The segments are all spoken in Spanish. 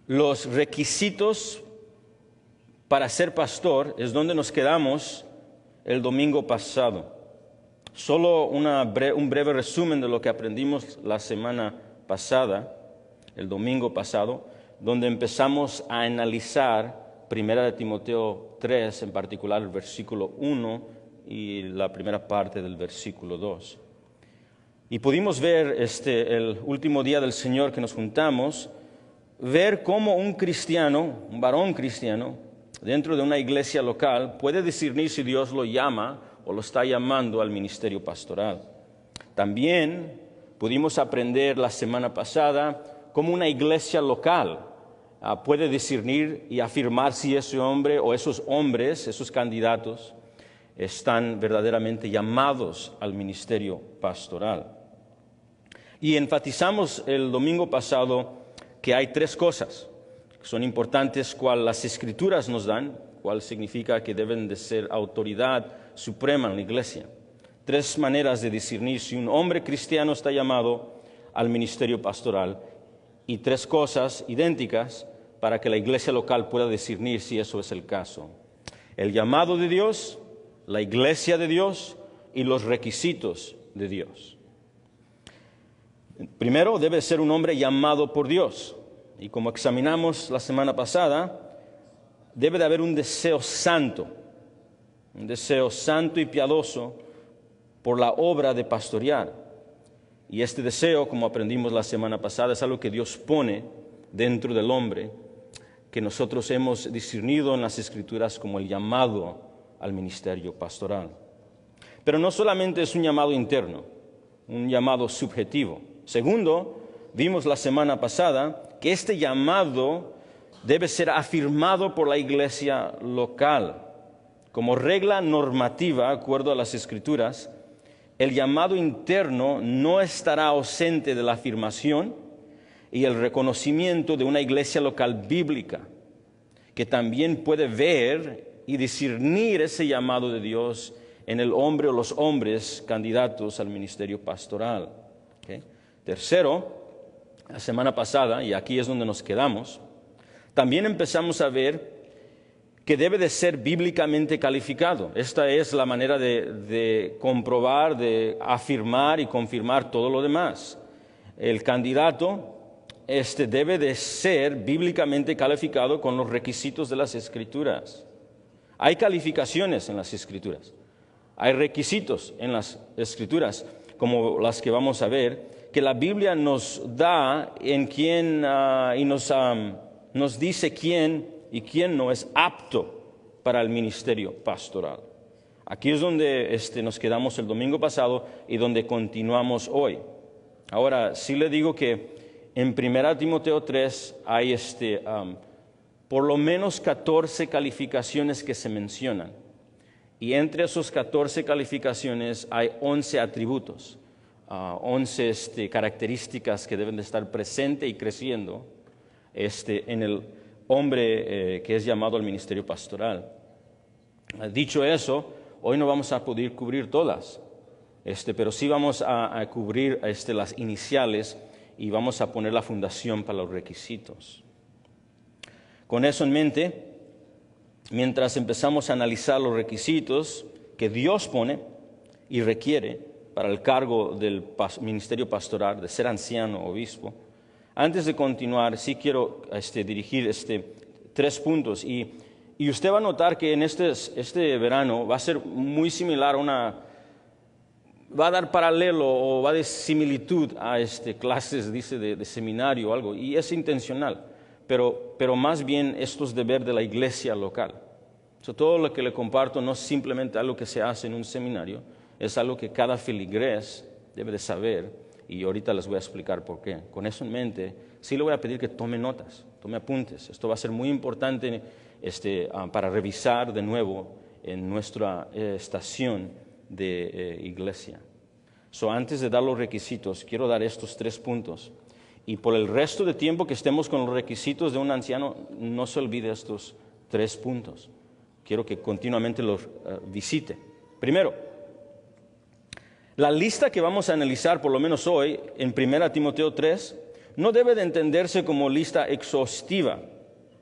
los requisitos para ser pastor es donde nos quedamos el domingo pasado. Solo un breve resumen de lo que aprendimos la semana pasada, el domingo pasado, donde empezamos a analizar 1 Timoteo 3, en particular el versículo 1 y la primera parte del versículo 2. Y pudimos ver el último día del Señor que nos juntamos, ver cómo un cristiano, un varón cristiano, dentro de una iglesia local, puede discernir si Dios lo llama o lo está llamando al ministerio pastoral. También pudimos aprender la semana pasada cómo una iglesia local puede discernir y afirmar si ese hombre o esos hombres, esos candidatos, están verdaderamente llamados al ministerio pastoral. Y enfatizamos el domingo pasado que hay tres cosas que son importantes, cual las Escrituras nos dan, cual significa que deben de ser autoridad suprema en la iglesia. Tres maneras de discernir si un hombre cristiano está llamado al ministerio pastoral y tres cosas idénticas para que la iglesia local pueda discernir si eso es el caso. El llamado de Dios, la iglesia de Dios y los requisitos de Dios. Primero, debe ser un hombre llamado por Dios. Y como examinamos la semana pasada, debe de haber un deseo santo y piadoso por la obra de pastorear. Y este deseo, como aprendimos la semana pasada, es algo que Dios pone dentro del hombre, que nosotros hemos discernido en las Escrituras como el llamado al ministerio pastoral. Pero no solamente es un llamado interno, un llamado subjetivo. Segundo, vimos la semana pasada que este llamado debe ser afirmado por la iglesia local. Como regla normativa, de acuerdo a las Escrituras, el llamado interno no estará ausente de la afirmación y el reconocimiento de una iglesia local bíblica, que también puede ver y discernir ese llamado de Dios en el hombre o los hombres candidatos al ministerio pastoral. ¿Okay? Tercero, la semana pasada, y aquí es donde nos quedamos, también empezamos a ver que debe de ser bíblicamente calificado. Esta es la manera de comprobar, de afirmar y confirmar todo lo demás. El candidato debe de ser bíblicamente calificado con los requisitos de las Escrituras. Hay calificaciones en las Escrituras, hay requisitos en las Escrituras, como las que vamos a ver, que la Biblia nos da en quién y nos dice quién y quién no es apto para el ministerio pastoral. Aquí es donde nos quedamos el domingo pasado y donde continuamos hoy. Ahora, sí le digo que en 1 Timoteo 3 hay por lo menos 14 calificaciones que se mencionan. Y entre esos 14 calificaciones hay 11 atributos, 11 características que deben de estar presentes y creciendo en el hombre que es llamado al ministerio pastoral. Dicho eso, hoy no vamos a poder cubrir todas, pero sí vamos a cubrir las iniciales y vamos a poner la fundación para los requisitos. Con eso en mente, mientras empezamos a analizar los requisitos que Dios pone y requiere para el cargo del ministerio pastoral, de ser anciano o obispo, antes de continuar, sí quiero dirigir 3 puntos. Y usted va a notar que en este verano va a ser muy similar va a dar paralelo o va a dar similitud a clases, dice, de seminario o algo. Y es intencional, pero más bien esto es deber de la iglesia local. Todo lo que le comparto no es simplemente algo que se hace en un seminario, es algo que cada feligrés debe de saber, y ahorita les voy a explicar por qué. Con eso en mente, sí le voy a pedir que tome notas, tome apuntes. Esto va a ser muy importante para revisar de nuevo en nuestra estación de iglesia. Antes de dar los requisitos, quiero dar estos 3 puntos. Y por el resto de tiempo que estemos con los requisitos de un anciano, no se olvide estos 3 puntos. Quiero que continuamente los visite. Primero, la lista que vamos a analizar, por lo menos hoy, en 1 Timoteo 3, no debe de entenderse como lista exhaustiva.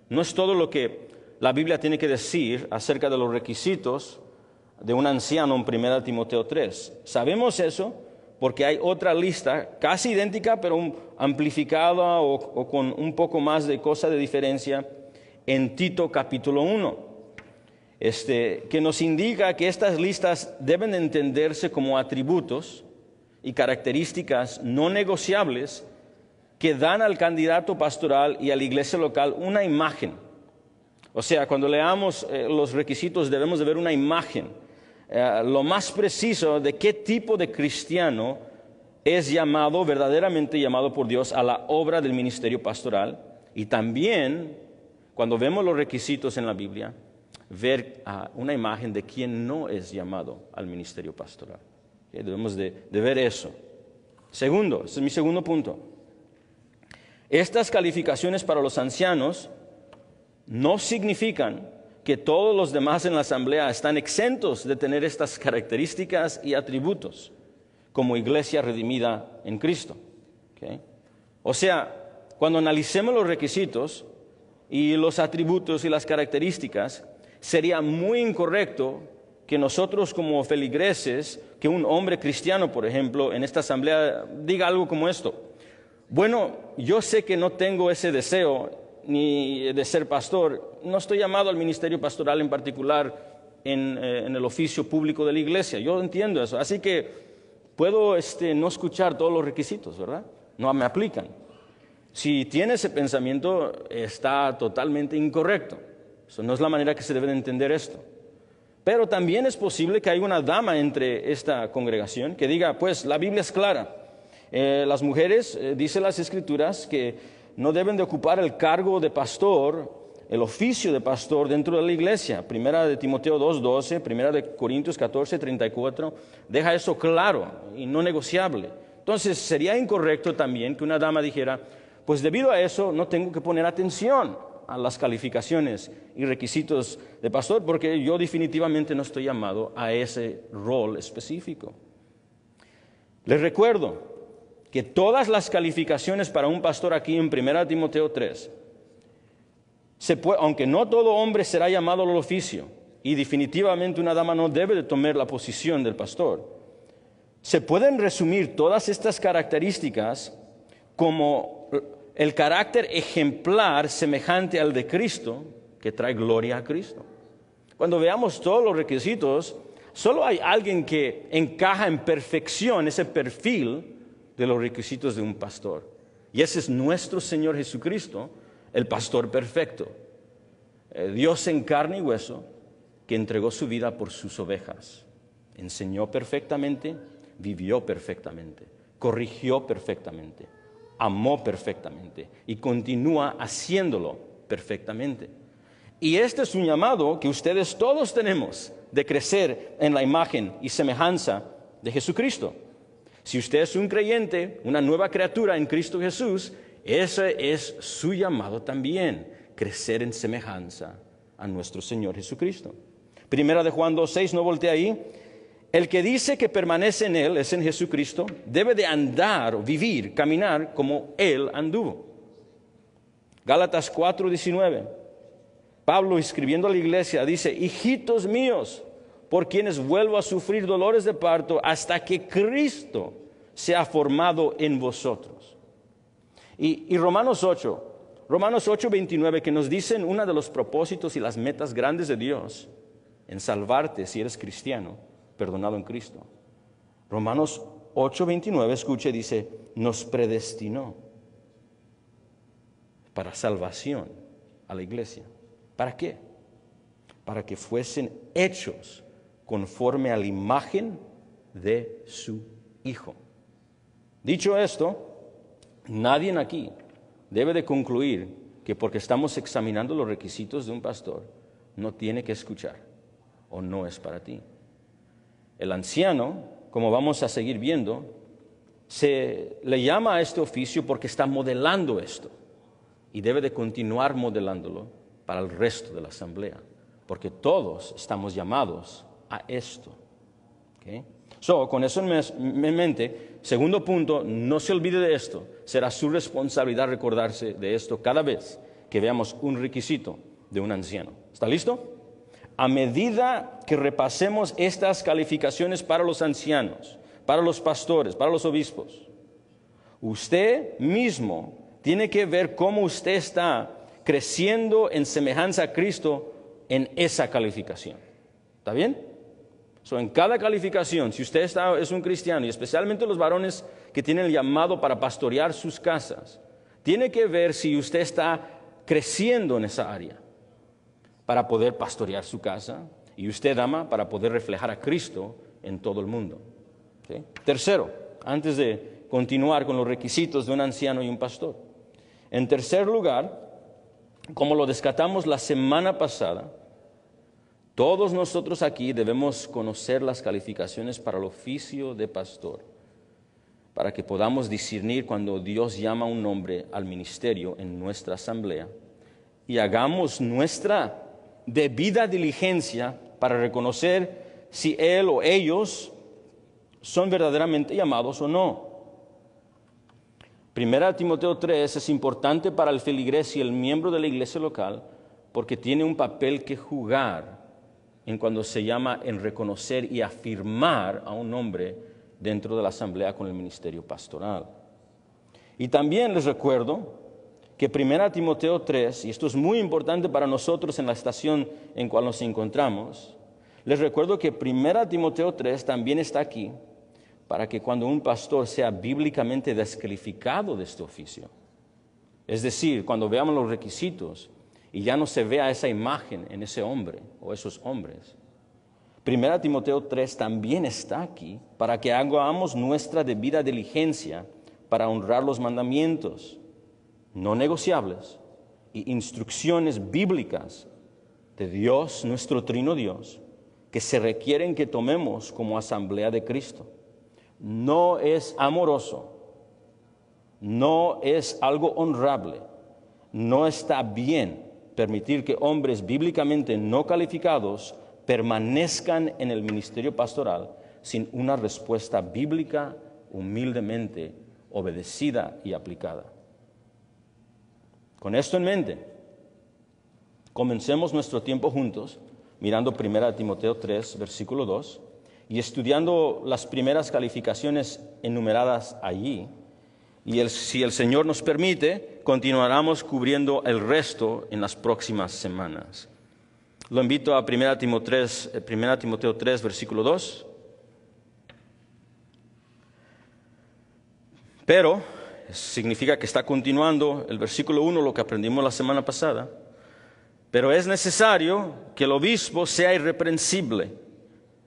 No es todo lo que la Biblia tiene que decir acerca de los requisitos de un anciano en 1 Timoteo 3. Sabemos eso porque hay otra lista casi idéntica, pero amplificada o con un poco más de cosa de diferencia en Tito capítulo 1, que nos indica que estas listas deben entenderse como atributos y características no negociables que dan al candidato pastoral y a la iglesia local una imagen. O sea, cuando leamos los requisitos debemos de ver una imagen, lo más preciso de qué tipo de cristiano es llamado, verdaderamente llamado por Dios a la obra del ministerio pastoral. Y también, cuando vemos los requisitos en la Biblia, ver una imagen de quien no es llamado al ministerio pastoral. Debemos de ver eso. Segundo, ese es mi segundo punto. Estas calificaciones para los ancianos no significan que todos los demás en la asamblea están exentos de tener estas características y atributos como iglesia redimida en Cristo. ¿Okay? O sea, cuando analicemos los requisitos y los atributos y las características, sería muy incorrecto que nosotros como feligreses, que un hombre cristiano, por ejemplo, en esta asamblea diga algo como esto: bueno, yo sé que no tengo ese deseo ni de ser pastor, no estoy llamado al ministerio pastoral en particular en el oficio público de la iglesia, yo entiendo eso, así que puedo no escuchar todos los requisitos, ¿verdad? No me aplican. Si tiene ese pensamiento, está totalmente incorrecto. Eso no es la manera que se debe de entender esto. Pero también es posible que haya una dama entre esta congregación que diga, pues la Biblia es clara. Las mujeres, dice las Escrituras, que no deben de ocupar el cargo de pastor, el oficio de pastor dentro de la iglesia. Primera de Timoteo 2:12, Primera de Corintios 14:34, deja eso claro y no negociable. Entonces sería incorrecto también que una dama dijera, pues debido a eso no tengo que poner atención a las calificaciones y requisitos de pastor, porque yo definitivamente no estoy llamado a ese rol específico. Les recuerdo que todas las calificaciones para un pastor aquí en 1 Timoteo 3, aunque no todo hombre será llamado al oficio, y definitivamente una dama no debe de tomar la posición del pastor, se pueden resumir todas estas características como el carácter ejemplar semejante al de Cristo, que trae gloria a Cristo. Cuando veamos todos los requisitos, solo hay alguien que encaja en perfección ese perfil de los requisitos de un pastor. Y ese es nuestro Señor Jesucristo, el pastor perfecto. Dios en carne y hueso, que entregó su vida por sus ovejas. Enseñó perfectamente, vivió perfectamente, corrigió perfectamente, amó perfectamente y continúa haciéndolo perfectamente. Y este es un llamado que ustedes todos tenemos de crecer en la imagen y semejanza de Jesucristo. Si usted es un creyente, una nueva criatura en Cristo Jesús, ese es su llamado también, crecer en semejanza a nuestro Señor Jesucristo. Primera de Juan 2:6, no voltee ahí. El que dice que permanece en Él, es en Jesucristo, debe de andar, vivir, caminar como Él anduvo. Gálatas 4:19. Pablo, escribiendo a la iglesia, dice, hijitos míos, por quienes vuelvo a sufrir dolores de parto hasta que Cristo sea formado en vosotros. Y Romanos 8:29, que nos dicen uno de los propósitos y las metas grandes de Dios en salvarte si eres cristiano, perdonado en Cristo. Romanos 8:29, escuche, dice, nos predestinó para salvación a la iglesia. ¿Para qué? Para que fuesen hechos conforme a la imagen de su Hijo. Dicho esto, nadie aquí debe de concluir que porque estamos examinando los requisitos de un pastor, no tiene que escuchar o no es para ti. El anciano, como vamos a seguir viendo, se le llama a este oficio porque está modelando esto y debe de continuar modelándolo para el resto de la asamblea, porque todos estamos llamados a esto. ¿Okay? Con eso en mente, segundo punto, no se olvide de esto. Será su responsabilidad recordarse de esto cada vez que veamos un requisito de un anciano. ¿Está listo? A medida que repasemos estas calificaciones para los ancianos, para los pastores, para los obispos, usted mismo tiene que ver cómo usted está creciendo en semejanza a Cristo en esa calificación. ¿Está bien? En cada calificación, si usted es un cristiano, y especialmente los varones que tienen el llamado para pastorear sus casas, tiene que ver si usted está creciendo en esa área para poder pastorear su casa, y usted, dama, para poder reflejar a Cristo en todo el mundo. ¿Sí? Tercero, antes de continuar con los requisitos de un anciano y un pastor. En tercer lugar, como lo descartamos la semana pasada, todos nosotros aquí debemos conocer las calificaciones para el oficio de pastor, para que podamos discernir cuando Dios llama a un hombre al ministerio en nuestra asamblea y hagamos nuestra debida diligencia para reconocer si él o ellos son verdaderamente llamados o no. Primera Timoteo 3 es importante para el feligres y el miembro de la iglesia local porque tiene un papel que jugar en cuando se llama en reconocer y afirmar a un hombre dentro de la asamblea con el ministerio pastoral. Y también les recuerdo que 1 Timoteo 3, y esto es muy importante para nosotros en la estación en cual nos encontramos, les recuerdo que 1 Timoteo 3 también está aquí para que cuando un pastor sea bíblicamente descalificado de este oficio, es decir, cuando veamos los requisitos, y ya no se vea esa imagen en ese hombre o esos hombres. 1 Timoteo 3 también está aquí para que hagamos nuestra debida diligencia para honrar los mandamientos no negociables y instrucciones bíblicas de Dios, nuestro trino Dios, que se requieren que tomemos como asamblea de Cristo. No es amoroso, no es algo honrable, no está bien permitir que hombres bíblicamente no calificados permanezcan en el ministerio pastoral sin una respuesta bíblica humildemente obedecida y aplicada. Con esto en mente, comencemos nuestro tiempo juntos mirando 1 Timoteo 3, versículo 2, y estudiando las primeras calificaciones enumeradas allí. Y si el Señor nos permite, continuaremos cubriendo el resto en las próximas semanas. Lo invito a 1 Timoteo 3, versículo 2. Pero significa que está continuando el versículo 1, lo que aprendimos la semana pasada. Pero es necesario que el obispo sea irreprensible,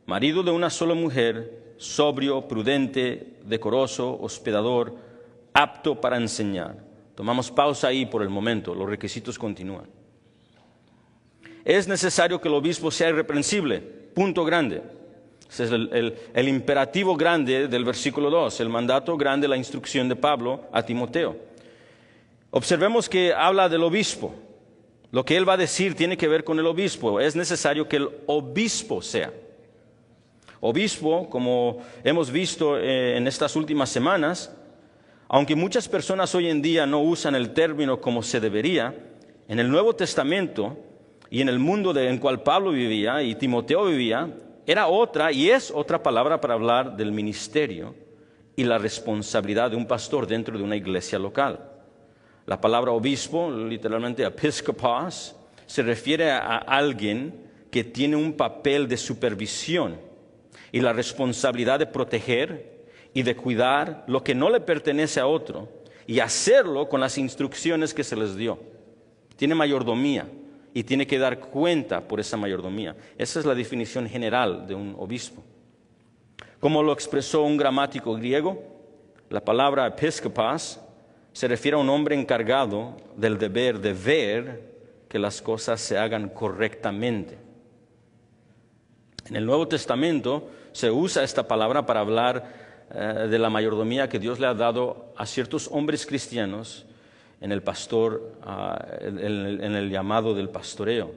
marido de una sola mujer, sobrio, prudente, decoroso, hospedador, apto para enseñar. Tomamos pausa ahí por el momento, los requisitos continúan. Es necesario que el obispo sea irreprensible, punto grande. Ese es el imperativo grande del versículo 2, el mandato grande, la instrucción de Pablo a Timoteo. Observemos que habla del obispo. Lo que él va a decir tiene que ver con el obispo. Es necesario que el obispo sea. Obispo, como hemos visto en estas últimas semanas, aunque muchas personas hoy en día no usan el término como se debería, en el Nuevo Testamento y en el mundo en el cual Pablo vivía y Timoteo vivía, era otra y es otra palabra para hablar del ministerio y la responsabilidad de un pastor dentro de una iglesia local. La palabra obispo, literalmente episkopos, se refiere a alguien que tiene un papel de supervisión y la responsabilidad de proteger y de cuidar lo que no le pertenece a otro y hacerlo con las instrucciones que se les dio. Tiene mayordomía y tiene que dar cuenta por esa mayordomía. Esa es la definición general de un obispo. Como lo expresó un gramático griego, la palabra episkopos se refiere a un hombre encargado del deber de ver que las cosas se hagan correctamente. En el Nuevo Testamento se usa esta palabra para hablar de la mayordomía que Dios le ha dado a ciertos hombres cristianos en el pastor, en el llamado del pastoreo.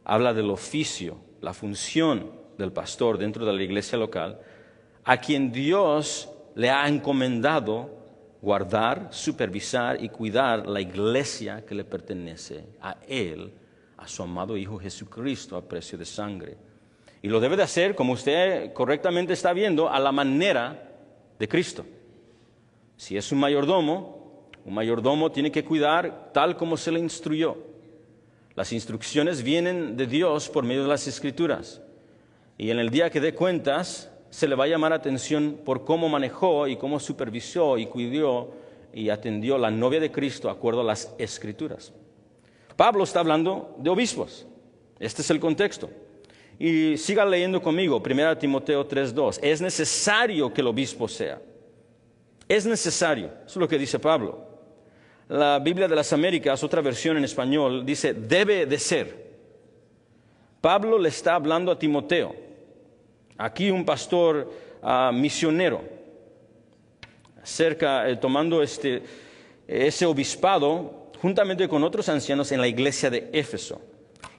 Habla del oficio, la función del pastor dentro de la iglesia local, a quien Dios le ha encomendado guardar, supervisar y cuidar la iglesia que le pertenece a Él, a su amado Hijo Jesucristo a precio de sangre. Y lo debe de hacer, como usted correctamente está viendo, a la manera de Cristo. Si es un mayordomo tiene que cuidar tal como se le instruyó. Las instrucciones vienen de Dios por medio de las Escrituras. Y en el día que dé cuentas, se le va a llamar atención por cómo manejó y cómo supervisó y cuidó y atendió la novia de Cristo de acuerdo a las Escrituras. Pablo está hablando de obispos. Este es el contexto. Y siga leyendo conmigo, 1 Timoteo 3:2. Es necesario que el obispo sea. Es necesario. Eso es lo que dice Pablo. La Biblia de las Américas, otra versión en español, dice debe de ser. Pablo le está hablando a Timoteo. Aquí un pastor misionero, tomando ese obispado juntamente con otros ancianos en la iglesia de Éfeso.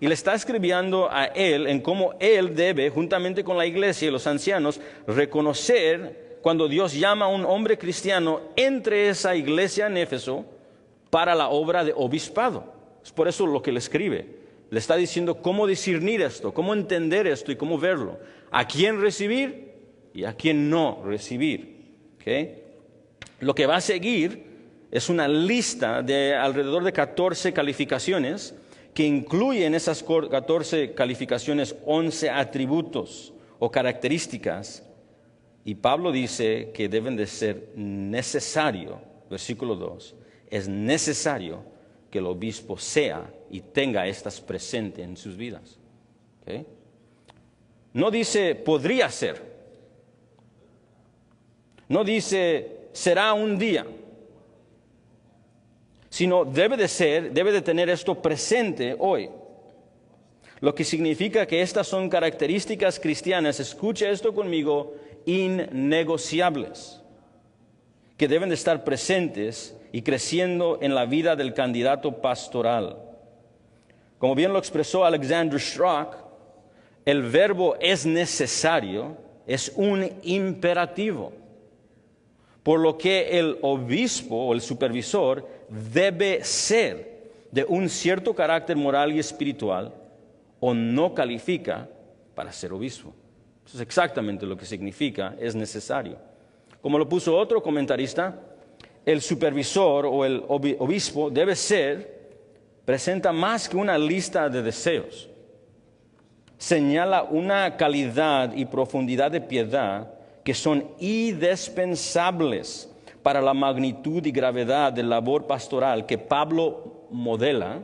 Y le está escribiendo a él en cómo él debe, juntamente con la iglesia y los ancianos, reconocer cuando Dios llama a un hombre cristiano entre esa iglesia en Éfeso para la obra de obispado. Es por eso lo que le escribe. Le está diciendo cómo discernir esto, cómo entender esto y cómo verlo. A quién recibir y a quién no recibir. ¿Okay? Lo que va a seguir es una lista de alrededor de 14 calificaciones que incluye en esas 14 calificaciones 11 atributos o características. Y Pablo dice que deben de ser necesario, versículo 2, es necesario que el obispo sea y tenga estas presentes en sus vidas. ¿Okay? No dice podría ser. No dice será un día. Sino debe de tener esto presente hoy. Lo que significa que estas son características cristianas, escuche esto conmigo, innegociables, que deben de estar presentes y creciendo en la vida del candidato pastoral. Como bien lo expresó Alexander Strauch, el verbo es necesario, es un imperativo, por lo que el obispo o el supervisor debe ser de un cierto carácter moral y espiritual o no califica para ser obispo. Eso es exactamente lo que significa, es necesario. Como lo puso otro comentarista, el supervisor o el obispo presenta más que una lista de deseos. Señala una calidad y profundidad de piedad que son indispensables para la magnitud y gravedad de la labor pastoral que Pablo modela,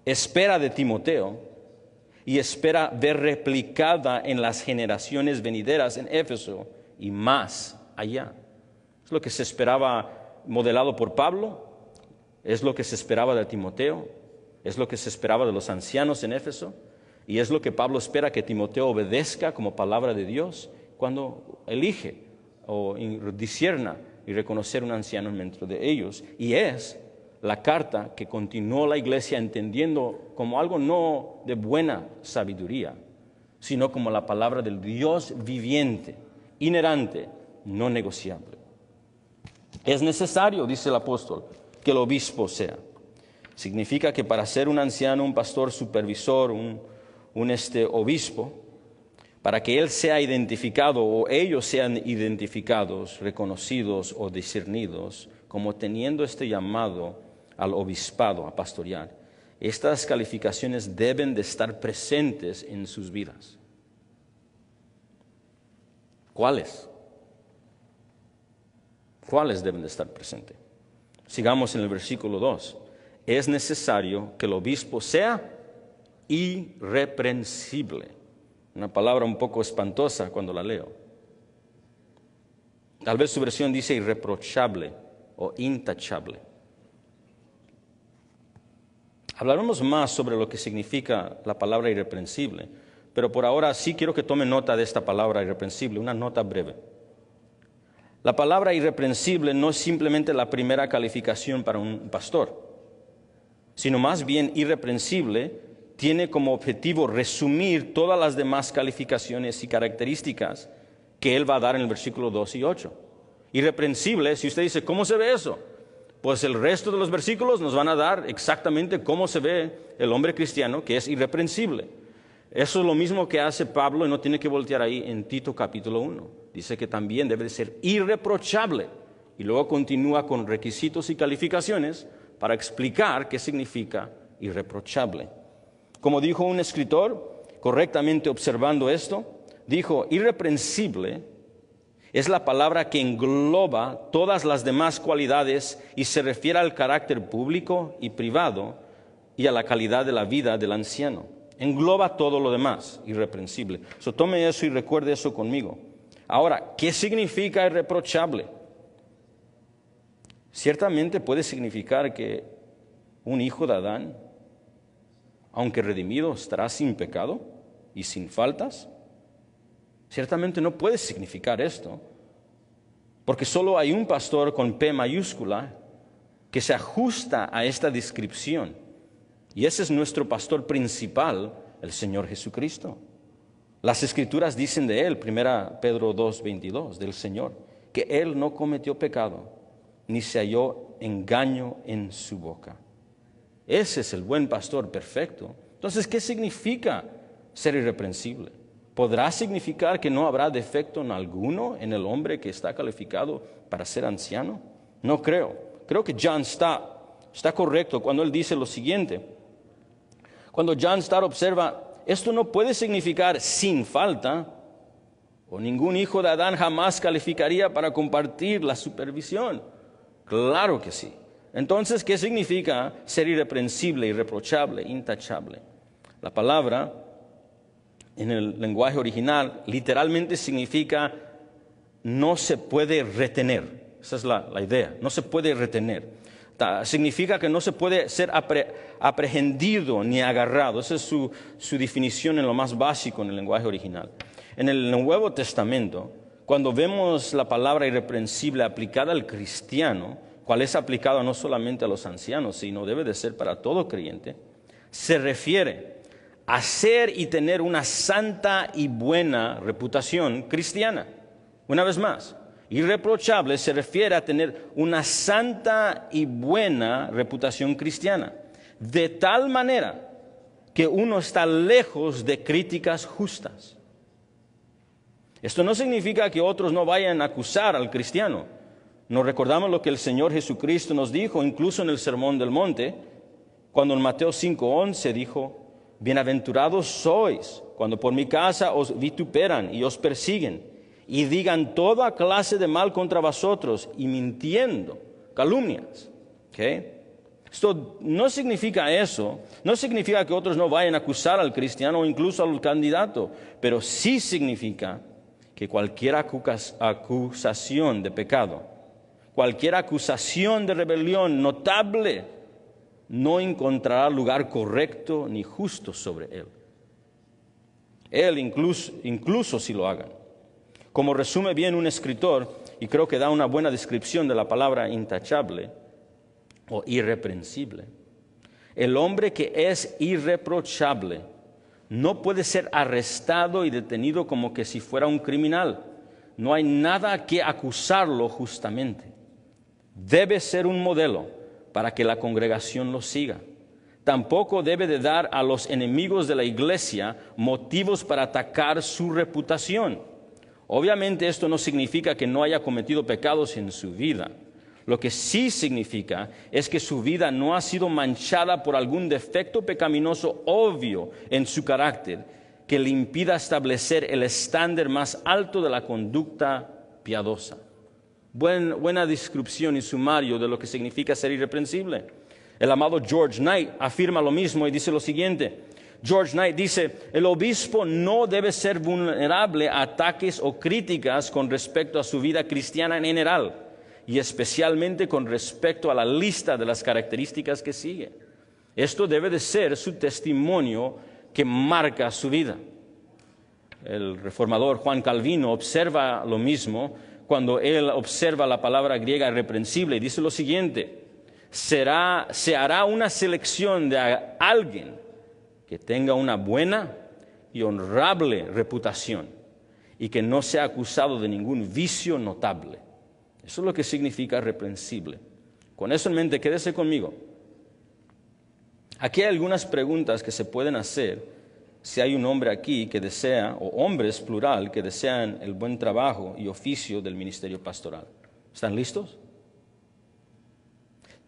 espera de Timoteo y espera ver replicada en las generaciones venideras en Éfeso y más allá. Es lo que se esperaba modelado por Pablo, es lo que se esperaba de Timoteo, es lo que se esperaba de los ancianos en Éfeso y es lo que Pablo espera que Timoteo obedezca como palabra de Dios cuando elige o discierna y reconocer un anciano dentro de ellos. Y es la carta que continuó la iglesia entendiendo como algo no de buena sabiduría, sino como la palabra del Dios viviente, inerrante, no negociable. Es necesario, dice el apóstol, que el obispo sea. Significa que para ser un anciano, un pastor, supervisor, un obispo, para que él sea identificado o ellos sean identificados, reconocidos o discernidos como teniendo este llamado al obispado, a pastorear, estas calificaciones deben de estar presentes en sus vidas. ¿Cuáles? ¿Cuáles deben de estar presentes? Sigamos en el versículo 2. Es necesario que el obispo sea irreprensible. Una palabra un poco espantosa cuando la leo. Tal vez su versión dice irreprochable o intachable. Hablaremos más sobre lo que significa la palabra irreprensible, pero por ahora sí quiero que tome nota de esta palabra irreprensible, una nota breve. La palabra irreprensible no es simplemente la primera calificación para un pastor, sino más bien irreprensible tiene como objetivo resumir todas las demás calificaciones y características que él va a dar en el versículo 2 y 8. Irreprensible, si usted dice, ¿cómo se ve eso? Pues el resto de los versículos nos van a dar exactamente cómo se ve el hombre cristiano, que es irreprensible. Eso es lo mismo que hace Pablo, y no tiene que voltear ahí en Tito capítulo 1. Dice que también debe de ser irreprochable. Y luego continúa con requisitos y calificaciones para explicar qué significa irreprochable. Como dijo un escritor, correctamente observando esto, dijo, irreprensible es la palabra que engloba todas las demás cualidades y se refiere al carácter público y privado y a la calidad de la vida del anciano. Engloba todo lo demás, irreprensible. Tome eso y recuerde eso conmigo. Ahora, ¿qué significa irreprochable? Ciertamente puede significar que un hijo de Adán, aunque redimido, estará sin pecado y sin faltas. Ciertamente no puede significar esto, porque solo hay un pastor con P mayúscula que se ajusta a esta descripción, y ese es nuestro pastor principal, el Señor Jesucristo. Las Escrituras dicen de él, 1 Pedro 2:22, del Señor, que él no cometió pecado, ni se halló engaño en su boca. Ese es el buen pastor perfecto. Entonces, ¿qué significa ser irreprensible? ¿Podrá significar que no habrá defecto en alguno en el hombre que está calificado para ser anciano? No creo. Creo que John Stott está correcto cuando él dice lo siguiente. Cuando John Stott observa, esto no puede significar sin falta, o ningún hijo de Adán jamás calificaría para compartir la supervisión. Claro que sí. Entonces, ¿qué significa ser irreprensible, irreprochable, intachable? La palabra en el lenguaje original literalmente significa no se puede retener. Esa es la idea, no se puede retener. Significa que no se puede ser aprehendido ni agarrado. Esa es su definición en lo más básico en el lenguaje original. En el Nuevo Testamento, cuando vemos la palabra irreprensible aplicada al cristiano, cual es aplicada no solamente a los ancianos, sino debe de ser para todo creyente, se refiere a ser y tener una santa y buena reputación cristiana. Una vez más, irreprochable se refiere a tener una santa y buena reputación cristiana, de tal manera que uno está lejos de críticas justas. Esto no significa que otros no vayan a acusar al cristiano. Nos recordamos lo que el Señor Jesucristo nos dijo, incluso en el Sermón del Monte, cuando en Mateo 5:11 dijo, bienaventurados sois cuando por mi casa os vituperan y os persiguen y digan toda clase de mal contra vosotros y mintiendo, calumnias. ¿Okay? Esto no significa eso, no significa que otros no vayan a acusar al cristiano o incluso al candidato, pero sí significa que cualquier acusación de pecado, cualquier acusación de rebelión notable, no encontrará lugar correcto ni justo sobre él. Él incluso si lo hagan. Como resume bien un escritor, y creo que da una buena descripción de la palabra intachable o irreprensible, el hombre que es irreprochable no puede ser arrestado y detenido como que si fuera un criminal. No hay nada que acusarlo justamente. Debe ser un modelo para que la congregación lo siga. Tampoco debe de dar a los enemigos de la iglesia motivos para atacar su reputación. Obviamente esto no significa que no haya cometido pecados en su vida. Lo que sí significa es que su vida no ha sido manchada por algún defecto pecaminoso obvio en su carácter que le impida establecer el estándar más alto de la conducta piadosa. Buena descripción y sumario de lo que significa ser irreprensible. El amado George Knight afirma lo mismo y dice lo siguiente. George Knight dice, el obispo no debe ser vulnerable a ataques o críticas con respecto a su vida cristiana en general, y especialmente con respecto a la lista de las características que sigue. Esto debe de ser su testimonio que marca su vida. El reformador Juan Calvino observa lo mismo cuando él observa la palabra griega irreprensible y dice lo siguiente, se hará una selección de alguien que tenga una buena y honrable reputación y que no sea acusado de ningún vicio notable. Eso es lo que significa reprensible. Con eso en mente, quédese conmigo. Aquí hay algunas preguntas que se pueden hacer si hay un hombre aquí que desea, o hombres plural, que desean el buen trabajo y oficio del ministerio pastoral. ¿Están listos?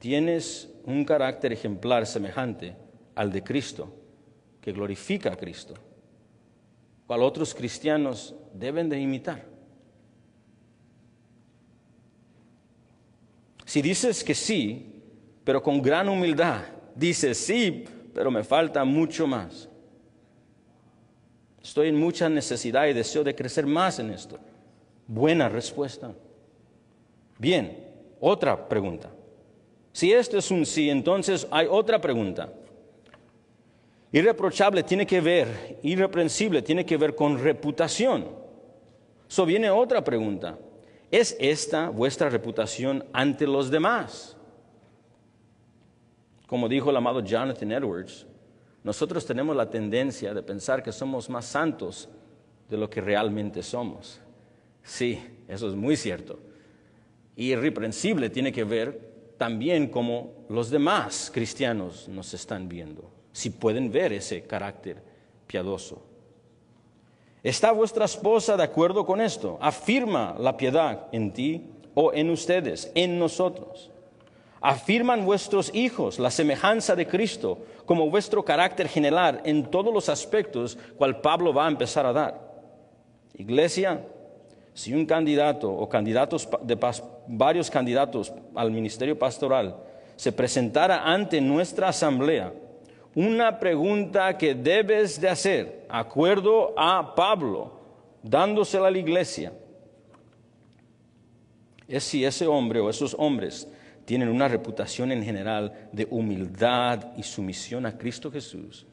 ¿Tienes un carácter ejemplar semejante al de Cristo, que glorifica a Cristo, cual otros cristianos deben de imitar? Si dices que sí, pero con gran humildad, dices sí, pero me falta mucho más. Estoy en mucha necesidad y deseo de crecer más en esto. Buena respuesta. Bien, otra pregunta. Si esto es un sí, entonces hay otra pregunta. Irreprochable tiene que ver, irreprensible tiene que ver con reputación. So viene otra pregunta. ¿Es esta vuestra reputación ante los demás? Como dijo el amado Jonathan Edwards, nosotros tenemos la tendencia de pensar que somos más santos de lo que realmente somos. Sí, eso es muy cierto. Y irreprensible tiene que ver también cómo los demás cristianos nos están viendo, si pueden ver ese carácter piadoso. ¿Está vuestra esposa de acuerdo con esto? ¿Afirma la piedad en ti o en ustedes, en nosotros? ¿Afirman vuestros hijos la semejanza de Cristo como vuestro carácter general en todos los aspectos cual Pablo va a empezar a dar? Iglesia, si un candidato o varios candidatos al ministerio pastoral se presentara ante nuestra asamblea, una pregunta que debes de hacer, acuerdo a Pablo, dándosela a la iglesia, es si ese hombre o esos hombres tienen una reputación en general de humildad y sumisión a Cristo Jesús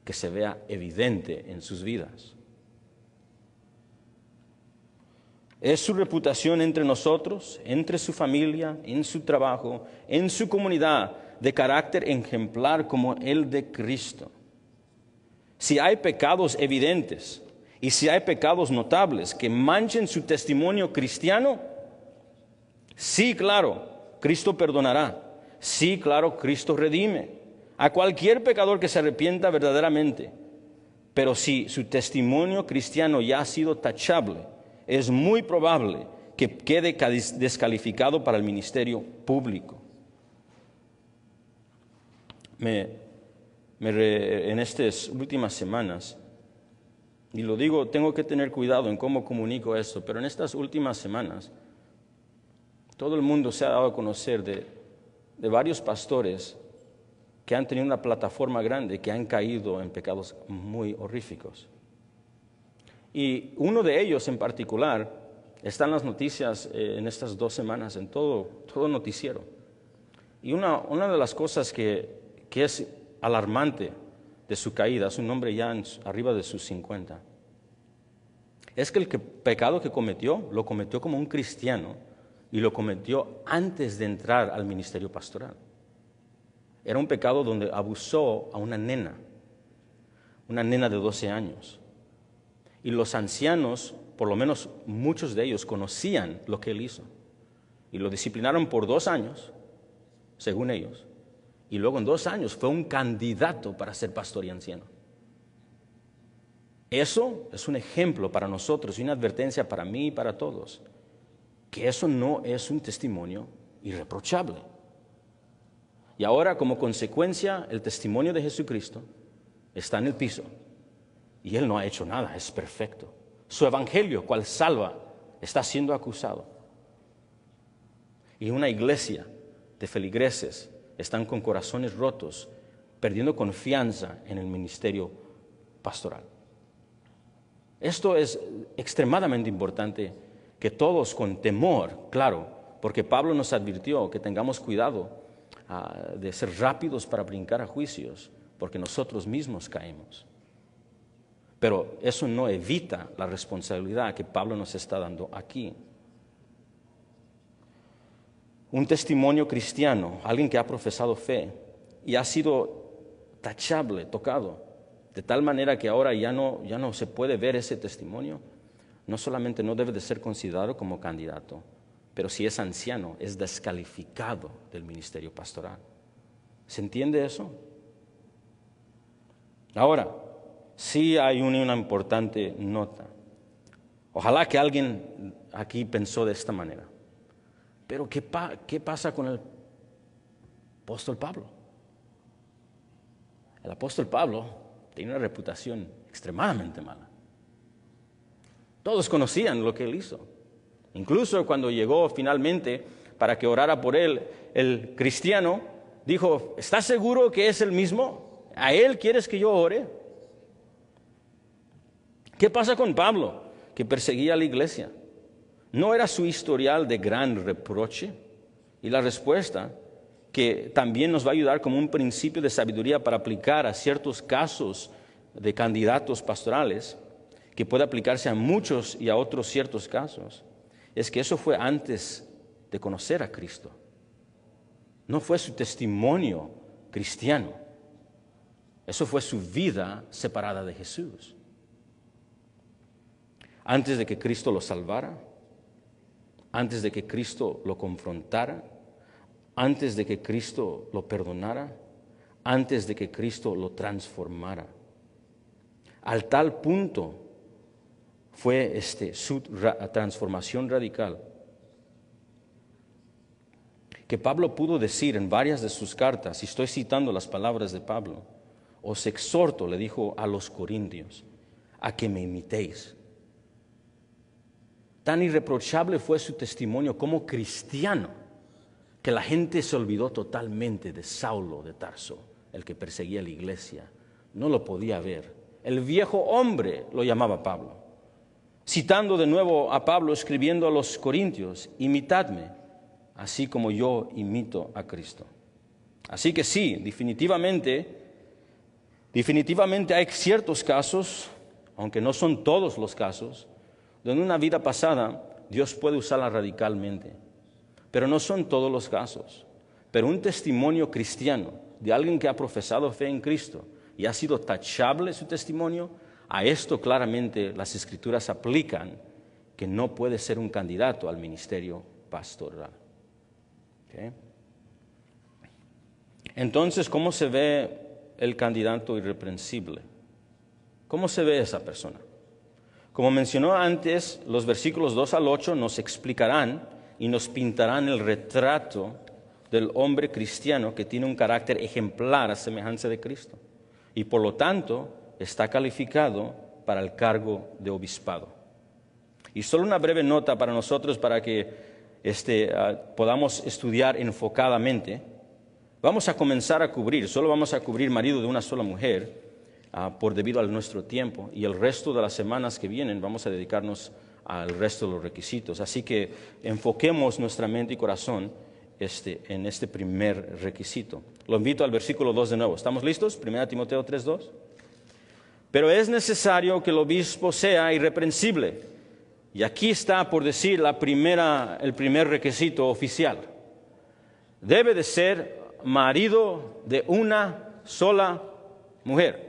que se vea evidente en sus vidas. ¿Es su reputación entre nosotros, entre su familia, en su trabajo, en su comunidad, de carácter ejemplar como el de Cristo? Si hay pecados evidentes y si hay pecados notables que manchen su testimonio cristiano, sí, claro, Cristo perdonará. Sí, claro, Cristo redime a cualquier pecador que se arrepienta verdaderamente. Pero si su testimonio cristiano ya ha sido tachable, es muy probable que quede descalificado para el ministerio público. En estas últimas semanas, y lo digo, tengo que tener cuidado en cómo comunico esto, pero en estas últimas semanas, todo el mundo se ha dado a conocer de varios pastores que han tenido una plataforma grande, que han caído en pecados muy horríficos. Y uno de ellos en particular está en las noticias en estas 2 semanas, en todo noticiero. Y una de las cosas que es alarmante de su caída, es un hombre ya arriba de sus 50, es que el pecado que cometió, lo cometió como un cristiano y lo cometió antes de entrar al ministerio pastoral. Era un pecado donde abusó a una nena de 12 años. Y los ancianos, por lo menos muchos de ellos, conocían lo que él hizo. Y lo disciplinaron por 2 años, según ellos. Y luego en 2 años fue un candidato para ser pastor y anciano. Eso es un ejemplo para nosotros y una advertencia para mí y para todos. Que eso no es un testimonio irreprochable. Y ahora, como consecuencia, el testimonio de Jesucristo está en el piso. Y Él no ha hecho nada, es perfecto. Su evangelio, cual salva, está siendo acusado. Y una iglesia de feligreses están con corazones rotos, perdiendo confianza en el ministerio pastoral. Esto es extremadamente importante que todos con temor, claro, porque Pablo nos advirtió que tengamos cuidado de ser rápidos para brincar a juicios, porque nosotros mismos caemos. Pero eso no evita la responsabilidad que Pablo nos está dando aquí. Un testimonio cristiano, alguien que ha profesado fe y ha sido tachable, tocado, de tal manera que ahora ya no se puede ver ese testimonio, no solamente no debe de ser considerado como candidato, pero si es anciano, es descalificado del ministerio pastoral. ¿Se entiende eso? Ahora, sí hay una importante nota. Ojalá que alguien aquí pensó de esta manera. Pero ¿qué pasa con el apóstol Pablo? El apóstol Pablo tiene una reputación extremadamente mala. Todos conocían lo que él hizo. Incluso cuando llegó finalmente para que orara por él, el cristiano dijo, ¿estás seguro que es el mismo? ¿A él quieres que yo ore? ¿Qué pasa con Pablo, que perseguía a la iglesia? ¿No era su historial de gran reproche? Y la respuesta, que también nos va a ayudar como un principio de sabiduría para aplicar a ciertos casos de candidatos pastorales, que puede aplicarse a muchos y a otros ciertos casos, es que eso fue antes de conocer a Cristo. No fue su testimonio cristiano. Eso fue su vida separada de Jesús. Antes de que Cristo lo salvara, antes de que Cristo lo confrontara, antes de que Cristo lo perdonara, antes de que Cristo lo transformara. Al tal punto fue su transformación radical, que Pablo pudo decir en varias de sus cartas, y estoy citando las palabras de Pablo, os exhorto, le dijo a los corintios, a que me imitéis. Tan irreprochable fue su testimonio como cristiano, que la gente se olvidó totalmente de Saulo de Tarso, el que perseguía la iglesia. No lo podía ver. El viejo hombre lo llamaba Pablo. Citando de nuevo a Pablo, escribiendo a los corintios, imitadme, así como yo imito a Cristo. Así que sí, definitivamente hay ciertos casos, aunque no son todos los casos, donde una vida pasada Dios puede usarla radicalmente. Pero no son todos los casos. Pero un testimonio cristiano de alguien que ha profesado fe en Cristo y ha sido tachable su testimonio, a esto claramente las Escrituras aplican que no puede ser un candidato al ministerio pastoral. ¿Okay? Entonces, ¿cómo se ve el candidato irreprensible? ¿Cómo se ve esa persona? Como mencionó antes, los versículos 2 al 8 nos explicarán y nos pintarán el retrato del hombre cristiano que tiene un carácter ejemplar a semejanza de Cristo y por lo tanto está calificado para el cargo de obispado. Y solo una breve nota para nosotros para que podamos estudiar enfocadamente. Vamos a comenzar a cubrir, solo vamos a cubrir marido de una sola mujer por debido a nuestro tiempo, y el resto de las semanas que vienen vamos a dedicarnos al resto de los requisitos. Así que enfoquemos nuestra mente y corazón en este primer requisito. Lo invito al versículo 2 de nuevo. ¿Estamos listos? 1 Timoteo 3:2. Pero es necesario que el obispo sea irreprensible. Y aquí está, por decir, el primer requisito oficial. Debe de ser marido de una sola mujer.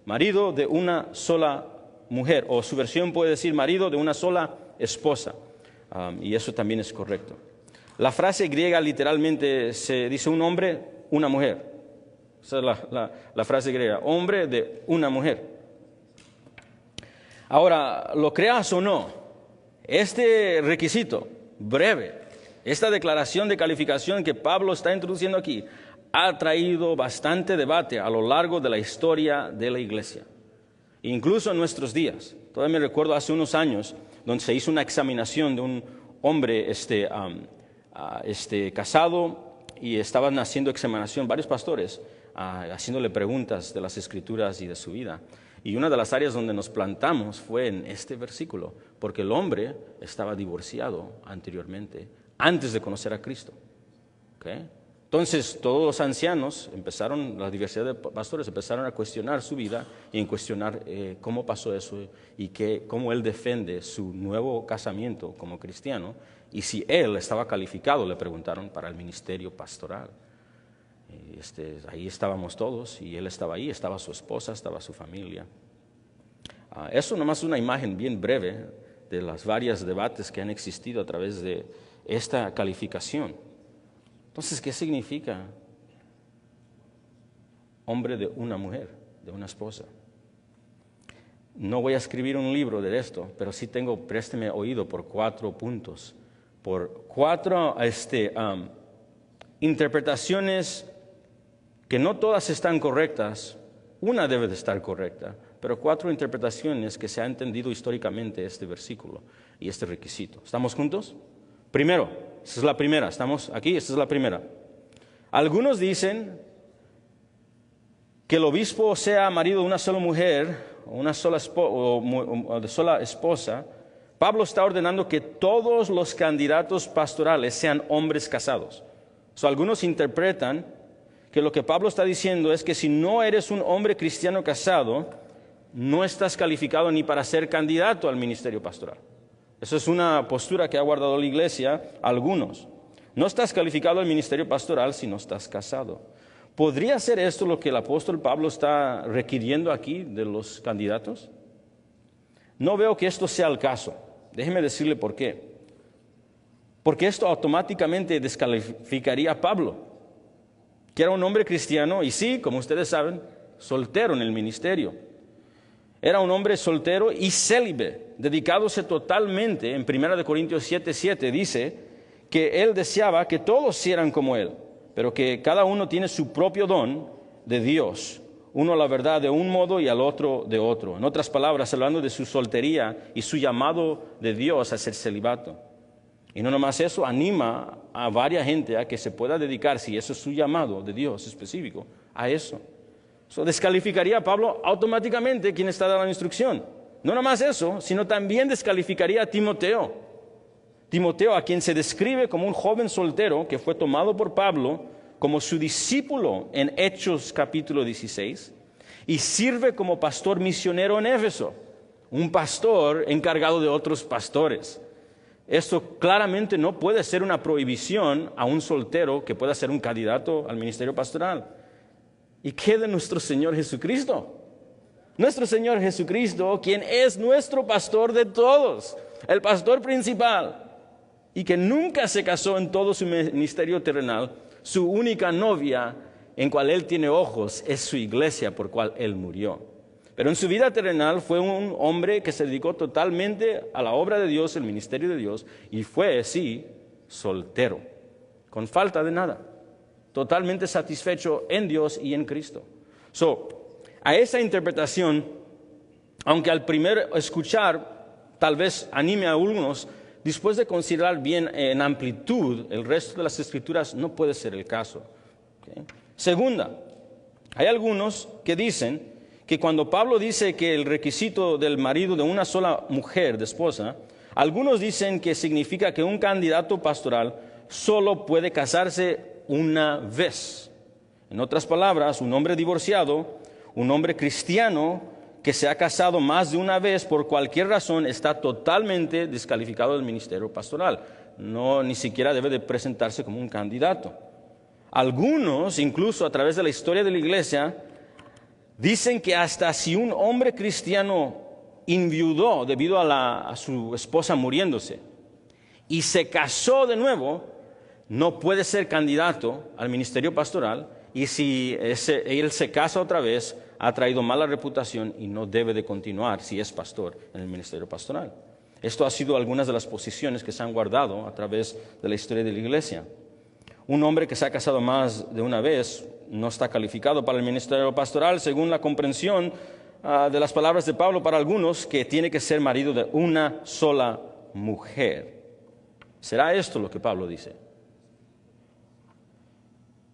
Marido de una sola mujer. O su versión puede decir marido de una sola esposa. Y eso también es correcto. La frase griega literalmente se dice un hombre, una mujer. Esa es la frase griega. Hombre de una mujer. Ahora, lo creas o no, este requisito breve, esta declaración de calificación que Pablo está introduciendo aquí, ha traído bastante debate a lo largo de la historia de la iglesia. Incluso en nuestros días. Todavía me recuerdo hace unos años donde se hizo una examinación de un hombre casado y estaban haciendo examinación varios pastores, haciéndole preguntas de las Escrituras y de su vida. Y una de las áreas donde nos plantamos fue en este versículo, porque el hombre estaba divorciado anteriormente, antes de conocer a Cristo. ¿Okay? Entonces, todos los ancianos la diversidad de pastores empezaron a cuestionar su vida y a cuestionar cómo pasó eso y cómo él defiende su nuevo casamiento como cristiano. Y si él estaba calificado, le preguntaron, para el ministerio pastoral. Ahí estábamos todos y él estaba ahí, estaba su esposa, estaba su familia. Eso nomás es una imagen bien breve de las varias debates que han existido a través de esta calificación. Entonces, ¿qué significa hombre de una mujer, de una esposa? No voy a escribir un libro de esto, pero sí présteme oído por 4 puntos, por 4 interpretaciones que no todas están correctas. Una debe de estar correcta, pero 4 interpretaciones que se ha entendido históricamente este versículo y este requisito. ¿Estamos juntos? Primero, esa es la primera. ¿Estamos aquí? Esta es la primera. Algunos dicen que el obispo sea marido de una sola mujer, una sola o de sola esposa. Pablo está ordenando que todos los candidatos pastorales sean hombres casados. Algunos interpretan que lo que Pablo está diciendo es que si no eres un hombre cristiano casado, no estás calificado ni para ser candidato al ministerio pastoral. Esa es una postura que ha guardado la iglesia algunos. No estás calificado al ministerio pastoral si no estás casado. ¿Podría ser esto lo que el apóstol Pablo está requiriendo aquí de los candidatos? No veo que esto sea el caso. Déjeme decirle por qué. Porque esto automáticamente descalificaría a Pablo, que era un hombre cristiano y sí, como ustedes saben, soltero en el ministerio. Era un hombre soltero y célibe, dedicándose totalmente. En 1 Corintios 7:7 dice que él deseaba que todos eran como él, pero que cada uno tiene su propio don de Dios. Uno la verdad de un modo y al otro de otro. En otras palabras, hablando de su soltería y su llamado de Dios a ser celibato. Y no nomás eso, anima a varias gente a que se pueda dedicar, si eso es su llamado de Dios específico, a eso. Eso descalificaría a Pablo automáticamente quien está dando la instrucción. No nomás eso, sino también descalificaría a Timoteo. Timoteo, a quien se describe como un joven soltero que fue tomado por Pablo como su discípulo en Hechos capítulo 16 y sirve como pastor misionero en Éfeso, un pastor encargado de otros pastores. Esto claramente no puede ser una prohibición a un soltero que pueda ser un candidato al ministerio pastoral. ¿Y qué de nuestro Señor Jesucristo? Nuestro Señor Jesucristo, quien es nuestro pastor de todos, el pastor principal, y que nunca se casó en todo su ministerio terrenal. Su única novia en cual Él tiene ojos es su iglesia por cual Él murió. Pero en su vida terrenal fue un hombre que se dedicó totalmente a la obra de Dios, el ministerio de Dios, y fue, sí, soltero, con falta de nada, totalmente satisfecho en Dios y en Cristo. A esa interpretación, aunque al primer escuchar tal vez anime a algunos, después de considerar bien en amplitud el resto de las Escrituras, no puede ser el caso. ¿Okay? Segunda, hay algunos que dicen que cuando Pablo dice que el requisito del marido de una sola mujer, de esposa, algunos dicen que significa que un candidato pastoral solo puede casarse una vez. En otras palabras, un hombre divorciado, un hombre cristiano que se ha casado más de una vez por cualquier razón está totalmente descalificado del ministerio pastoral. No, ni siquiera debe de presentarse como un candidato. Algunos, incluso a través de la historia de la iglesia, dicen que hasta si un hombre cristiano enviudó debido a su esposa muriéndose y se casó de nuevo, no puede ser candidato al ministerio pastoral, y si él se casa otra vez, ha traído mala reputación y no debe de continuar si es pastor en el ministerio pastoral. Esto ha sido algunas de las posiciones que se han guardado a través de la historia de la iglesia. Un hombre que se ha casado más de una vez no está calificado para el ministerio pastoral, según la comprensión de las palabras de Pablo para algunos, que tiene que ser marido de una sola mujer. ¿Será esto lo que Pablo dice?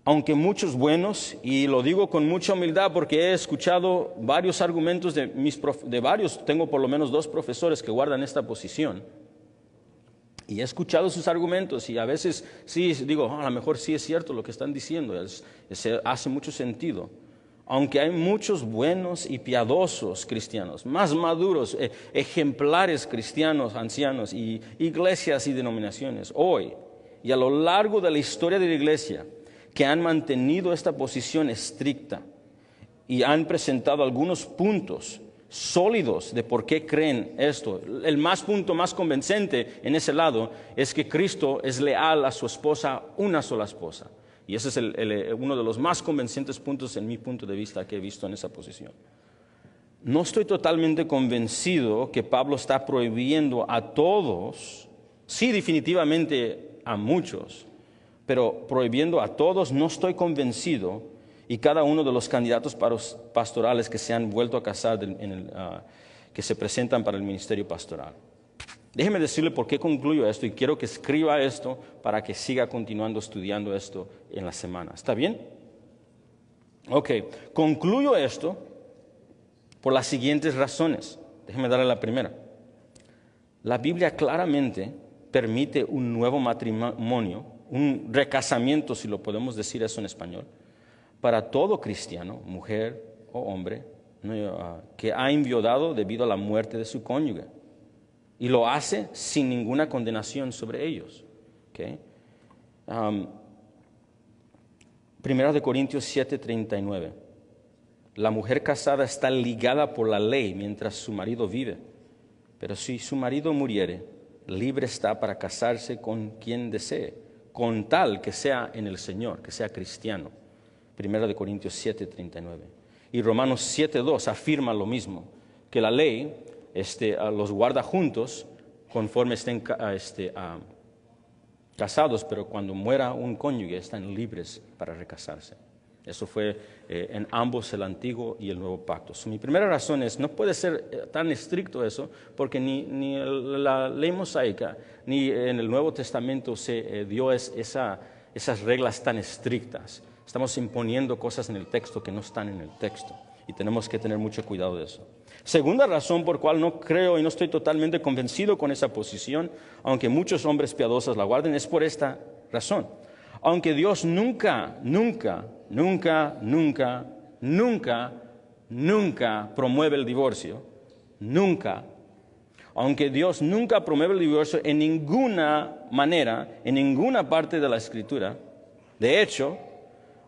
Aunque muchos buenos, y lo digo con mucha humildad porque he escuchado varios argumentos de varios, tengo por lo menos 2 profesores que guardan esta posición, y he escuchado sus argumentos y a veces sí digo, a lo mejor sí es cierto lo que están diciendo, hace mucho sentido. Aunque hay muchos buenos y piadosos cristianos, más maduros, ejemplares cristianos, ancianos y iglesias y denominaciones hoy y a lo largo de la historia de la iglesia, que han mantenido esta posición estricta y han presentado algunos puntos sólidos de por qué creen esto. El punto más convincente en ese lado es que Cristo es leal a su esposa, una sola esposa. Y ese es uno de los más convincentes puntos en mi punto de vista que he visto en esa posición. No estoy totalmente convencido que Pablo está prohibiendo a todos, sí definitivamente a muchos, pero prohibiendo a todos no estoy convencido, y cada uno de los candidatos pastorales que se han vuelto a casar, que se presentan para el ministerio pastoral. Déjeme decirle por qué concluyo esto y quiero que escriba esto para que siga continuando estudiando esto en la semana. ¿Está bien? Ok, concluyo esto por las siguientes razones. Déjeme darle la primera. La Biblia claramente permite un nuevo matrimonio, un recasamiento, si lo podemos decir eso en español, para todo cristiano, mujer o hombre, que ha enviudado debido a la muerte de su cónyuge. Y lo hace sin ninguna condenación sobre ellos. ¿Okay? Primera de Corintios 7:39. La mujer casada está ligada por la ley mientras su marido vive. Pero si su marido muriere, libre está para casarse con quien desee, con tal que sea en el Señor, que sea cristiano. Primera de Corintios 7:39. Y Romanos 7:2 afirma lo mismo, que la ley los guarda juntos conforme estén casados, pero cuando muera un cónyuge están libres para recasarse. Eso fue en ambos el Antiguo y el Nuevo Pacto. Mi primera razón es, no puede ser tan estricto eso, porque ni la ley mosaica, ni en el Nuevo Testamento se dio esas reglas tan estrictas. Estamos imponiendo cosas en el texto que no están en el texto, y tenemos que tener mucho cuidado de eso. Segunda razón por cual no creo y no estoy totalmente convencido con esa posición, aunque muchos hombres piadosos la guarden, es por esta razón. Aunque Dios nunca promueve el divorcio, aunque Dios nunca promueve el divorcio en ninguna manera, en ninguna parte de la Escritura. De hecho,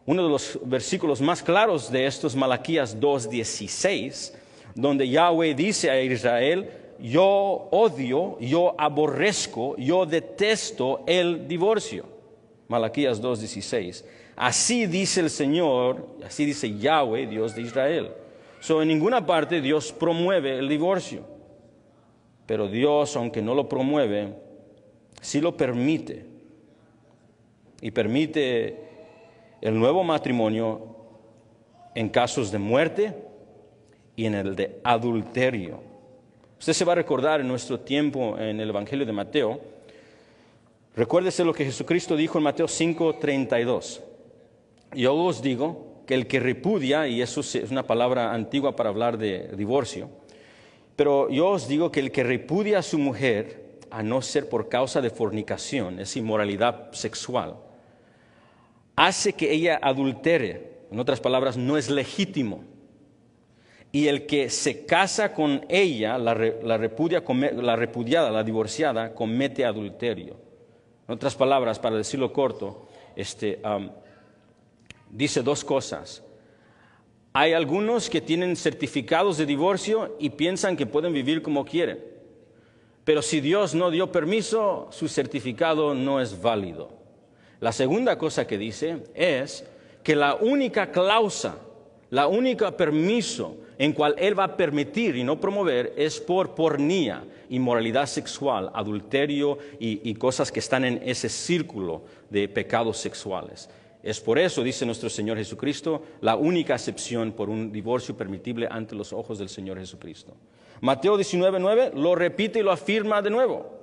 uno de los versículos más claros de esto es Malaquías 2:16, donde Yahweh dice a Israel: yo odio, yo aborrezco, yo detesto el divorcio. Malaquías 2:16. Así dice el Señor, así dice Yahweh, Dios de Israel. En ninguna parte Dios promueve el divorcio. Pero Dios, aunque no lo promueve, sí lo permite. Y permite el nuevo matrimonio en casos de muerte y en el de adulterio. Usted se va a recordar en nuestro tiempo en el Evangelio de Mateo. Recuérdese lo que Jesucristo dijo en Mateo 5:32. Yo os digo que el que repudia, y eso es una palabra antigua para hablar de divorcio, pero yo os digo que el que repudia a su mujer, a no ser por causa de fornicación, es inmoralidad sexual, hace que ella adultere. En otras palabras, no es legítimo. Y el que se casa con ella, la repudiada, la divorciada, comete adulterio. En otras palabras, para decirlo corto, dice dos cosas. Hay algunos que tienen certificados de divorcio y piensan que pueden vivir como quieren. Pero si Dios no dio permiso, su certificado no es válido. La segunda cosa que dice es que la única cláusula, la única permiso en cual Él va a permitir y no promover es por pornía, inmoralidad sexual, adulterio y cosas que están en ese círculo de pecados sexuales. Es por eso, dice nuestro Señor Jesucristo, la única excepción por un divorcio permitible ante los ojos del Señor Jesucristo. Mateo 19:9 lo repite y lo afirma de nuevo.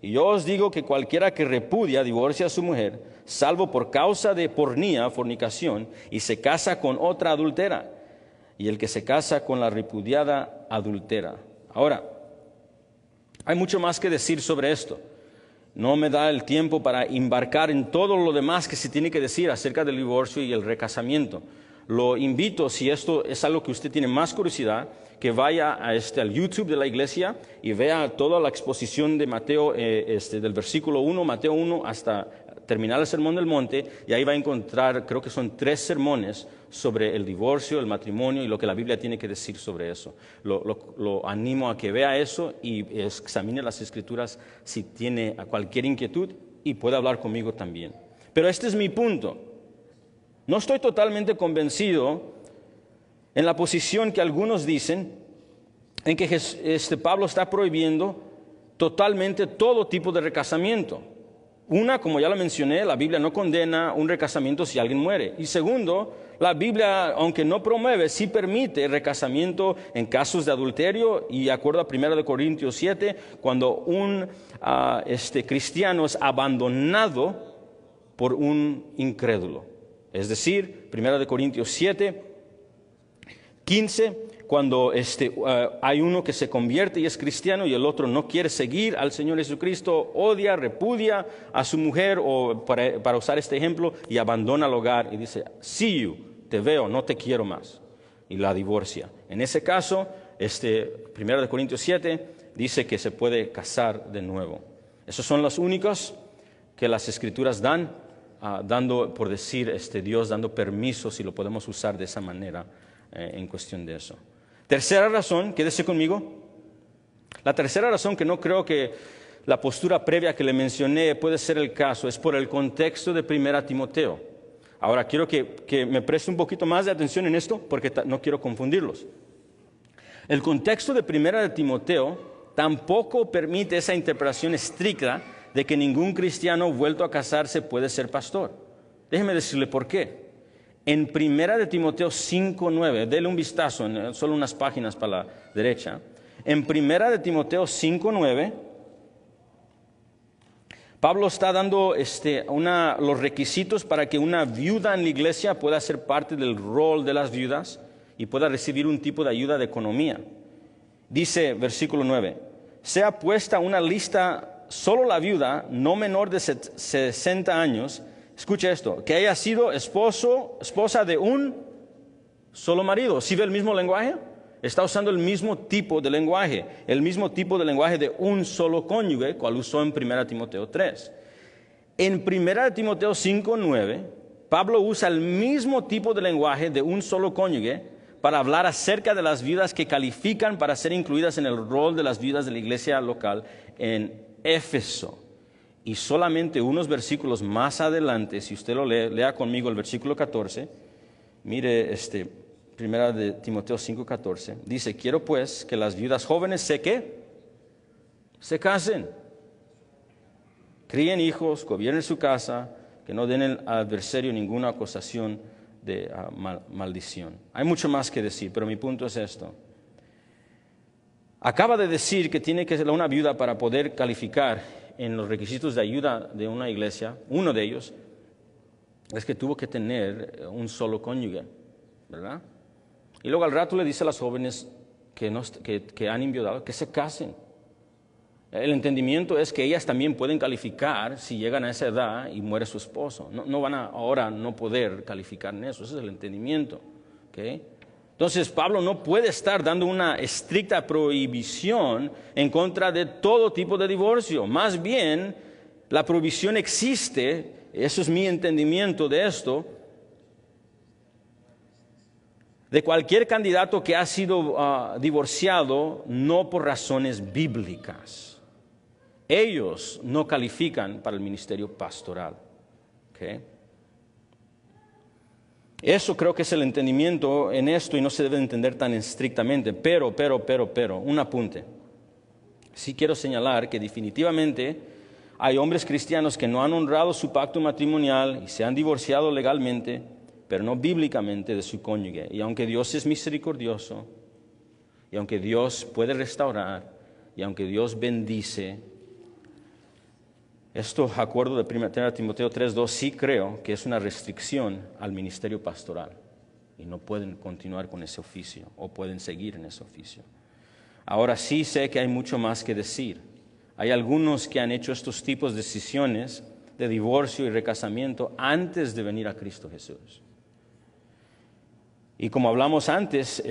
Y yo os digo que cualquiera que repudia, divorcia a su mujer, salvo por causa de pornía, fornicación, y se casa con otra adultera, y el que se casa con la repudiada adultera. Ahora, hay mucho más que decir sobre esto. No me da el tiempo para embarcar en todo lo demás que se tiene que decir acerca del divorcio y el recasamiento. Lo invito, si esto es algo que usted tiene más curiosidad, que vaya al YouTube de la iglesia y vea toda la exposición de Mateo, del versículo 1, Mateo 1, hasta terminar el Sermón del Monte y ahí va a encontrar, creo que son 3 sermones sobre el divorcio, el matrimonio y lo que la Biblia tiene que decir sobre eso. Lo animo a que vea eso y examine las Escrituras si tiene cualquier inquietud y puede hablar conmigo también. Pero este es mi punto. No estoy totalmente convencido en la posición que algunos dicen en que Pablo está prohibiendo totalmente todo tipo de recasamiento. Una, como ya lo mencioné, la Biblia no condena un recasamiento si alguien muere. Y segundo, la Biblia, aunque no promueve, sí permite recasamiento en casos de adulterio y de acuerdo a 1 Corintios 7, cuando un cristiano es abandonado por un incrédulo. Es decir, 1 Corintios 7, 15, cuando hay uno que se convierte y es cristiano y el otro no quiere seguir al Señor Jesucristo, odia, repudia a su mujer, o para usar este ejemplo, y abandona el hogar y dice, see you, te veo, no te quiero más, y la divorcia. En ese caso, 1 Corintios 7 dice que se puede casar de nuevo. Esos son los únicos que las Escrituras dan, dando, por decir, Dios dando permiso, si lo podemos usar de esa manera, en cuestión de eso. Tercera razón, quédese conmigo. La tercera razón que no creo que la postura previa que le mencioné puede ser el caso es por el contexto de 1 Timoteo. Ahora quiero que me preste un poquito más de atención en esto porque no quiero confundirlos. El contexto de 1 Timoteo tampoco permite esa interpretación estricta de que ningún cristiano vuelto a casarse puede ser pastor. Déjeme decirle por qué. En 1 Timoteo 5:9, dele un vistazo, solo unas páginas para la derecha. En 1 Timoteo 5:9, Pablo está dando los requisitos para que una viuda en la iglesia pueda ser parte del rol de las viudas y pueda recibir un tipo de ayuda de economía. Dice, versículo 9, sea puesta una lista solo la viuda, no menor de 60 años, escuche esto, que haya sido esposa de un solo marido. ¿Sí ve el mismo lenguaje? Está usando el mismo tipo de lenguaje de un solo cónyuge, cual usó en 1 Timoteo 3. En 1 Timoteo 5:9, Pablo usa el mismo tipo de lenguaje de un solo cónyuge para hablar acerca de las viudas que califican para ser incluidas en el rol de las viudas de la iglesia local en Éfeso. Y solamente unos versículos más adelante, si usted lo lee, lea conmigo el versículo 14, mire 1 de Timoteo 5:14, dice, quiero pues que las viudas jóvenes se casen, críen hijos, gobiernen su casa, que no den al adversario ninguna acusación de maldición. Hay mucho más que decir, pero mi punto es esto. Acaba de decir que tiene que ser una viuda para poder calificar en los requisitos de ayuda de una iglesia. Uno de ellos es que tuvo que tener un solo cónyuge, ¿verdad? Y luego al rato le dice a las jóvenes que han enviudado que se casen. El entendimiento es que ellas también pueden calificar si llegan a esa edad y muere su esposo. No van a ahora no poder calificar en eso. Ese es el entendimiento. ¿Okay? Entonces Pablo no puede estar dando una estricta prohibición en contra de todo tipo de divorcio. Más bien, la prohibición existe, eso es mi entendimiento de esto, de cualquier candidato que ha sido divorciado no por razones bíblicas. Ellos no califican para el ministerio pastoral. ¿Okay? Eso creo que es el entendimiento en esto y no se debe entender tan estrictamente. Pero, un apunte. Sí quiero señalar que definitivamente hay hombres cristianos que no han honrado su pacto matrimonial y se han divorciado legalmente, pero no bíblicamente de su cónyuge. Y aunque Dios es misericordioso, y aunque Dios puede restaurar, y aunque Dios bendice, esto, de acuerdo de 1 Timoteo 3:2, sí creo que es una restricción al ministerio pastoral. Y no pueden continuar con ese oficio, o pueden seguir en ese oficio. Ahora sí sé que hay mucho más que decir. Hay algunos que han hecho estos tipos de decisiones de divorcio y recasamiento antes de venir a Cristo Jesús. Y como hablamos antes,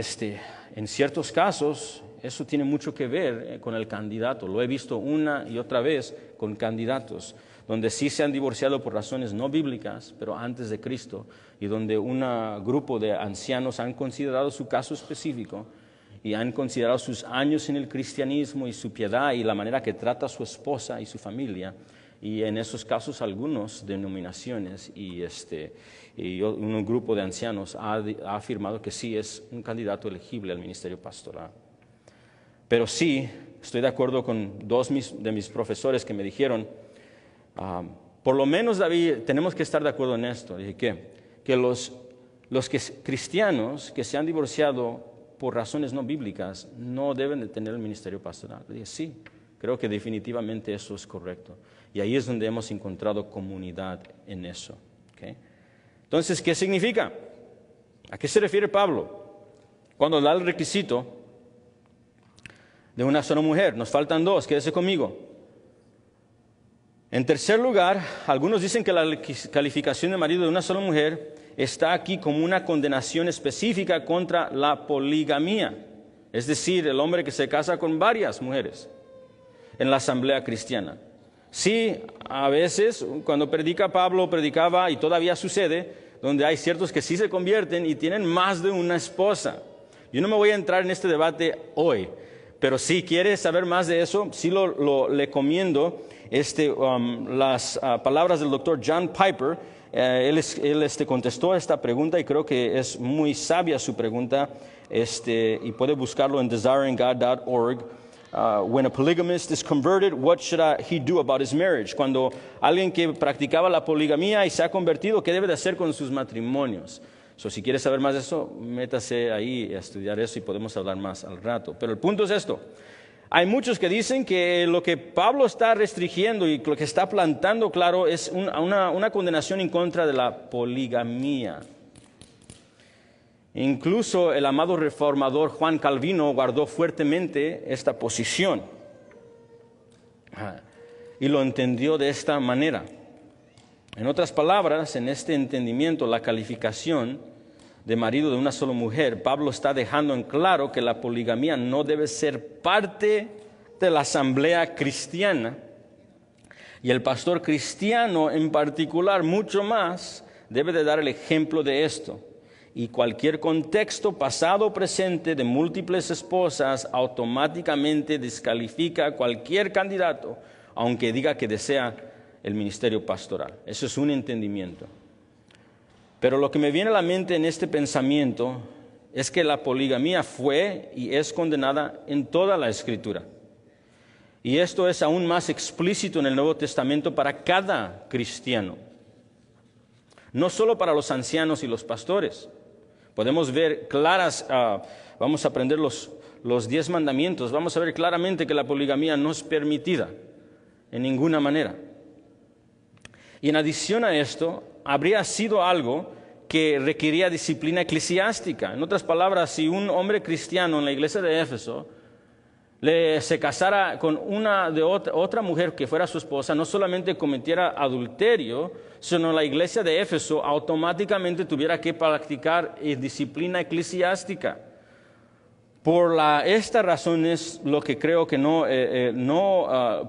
en ciertos casos, eso tiene mucho que ver con el candidato. Lo he visto una y otra vez con candidatos. donde sí se han divorciado por razones no bíblicas, pero antes de Cristo, y donde un grupo de ancianos han considerado su caso específico y han considerado sus años en el cristianismo y su piedad y la manera que trata a su esposa y su familia. Y en esos casos algunas denominaciones y un grupo de ancianos ha afirmado que sí es un candidato elegible al ministerio pastoral. Pero sí, estoy de acuerdo con dos de mis profesores que me dijeron, por lo menos, David, tenemos que estar de acuerdo en esto. Dije, que los cristianos que se han divorciado por razones no bíblicas no deben de tener el ministerio pastoral. Dije, sí, creo que definitivamente eso es correcto. Y ahí es donde hemos encontrado comunidad en eso. ¿Okay? Entonces, ¿qué significa? ¿A qué se refiere Pablo cuando da el requisito de una sola mujer? Nos faltan dos, quédese conmigo. En tercer lugar, algunos dicen que la calificación de marido de una sola mujer está aquí como una condenación específica contra la poligamía, es decir, el hombre que se casa con varias mujeres en la asamblea cristiana. Sí, a veces cuando predica Pablo, predicaba, y todavía sucede, donde hay ciertos que sí se convierten y tienen más de una esposa. Yo no me voy a entrar en este debate hoy, pero si quiere saber más de eso, sí le recomiendo las palabras del doctor John Piper. Él contestó esta pregunta y creo que es muy sabia su pregunta, y puede buscarlo en desiringgod.org. When a polygamist is converted, what should he do about his marriage? Cuando alguien que practicaba la poligamía y se ha convertido, ¿qué debe de hacer con sus matrimonios? Si quiere saber más de eso, métase ahí a estudiar eso y podemos hablar más al rato. Pero el punto es esto. Hay muchos que dicen que lo que Pablo está restringiendo y lo que está plantando claro es una condenación en contra de la poligamía. Incluso el amado reformador Juan Calvino guardó fuertemente esta posición y lo entendió de esta manera. En otras palabras, en este entendimiento, la calificación de marido de una sola mujer, Pablo está dejando en claro que la poligamía no debe ser parte de la asamblea cristiana, y el pastor cristiano en particular, mucho más, debe de dar el ejemplo de esto. Y cualquier contexto pasado o presente de múltiples esposas automáticamente descalifica a cualquier candidato, aunque diga que desea el ministerio pastoral. Eso es un entendimiento. Pero lo que me viene a la mente en este pensamiento es que la poligamía fue y es condenada en toda la Escritura. Y esto es aún más explícito en el Nuevo Testamento para cada cristiano. No solo para los ancianos y los pastores. Podemos ver claras, vamos a aprender los 10 mandamientos, vamos a ver claramente que la poligamía no es permitida en ninguna manera. Y en adición a esto, habría sido algo que requería disciplina eclesiástica. En otras palabras, si un hombre cristiano en la iglesia de Éfeso se casara con otra mujer que fuera su esposa, no solamente cometiera adulterio, sino la iglesia de Éfeso automáticamente tuviera que practicar disciplina eclesiástica. Por esta razón es lo que creo que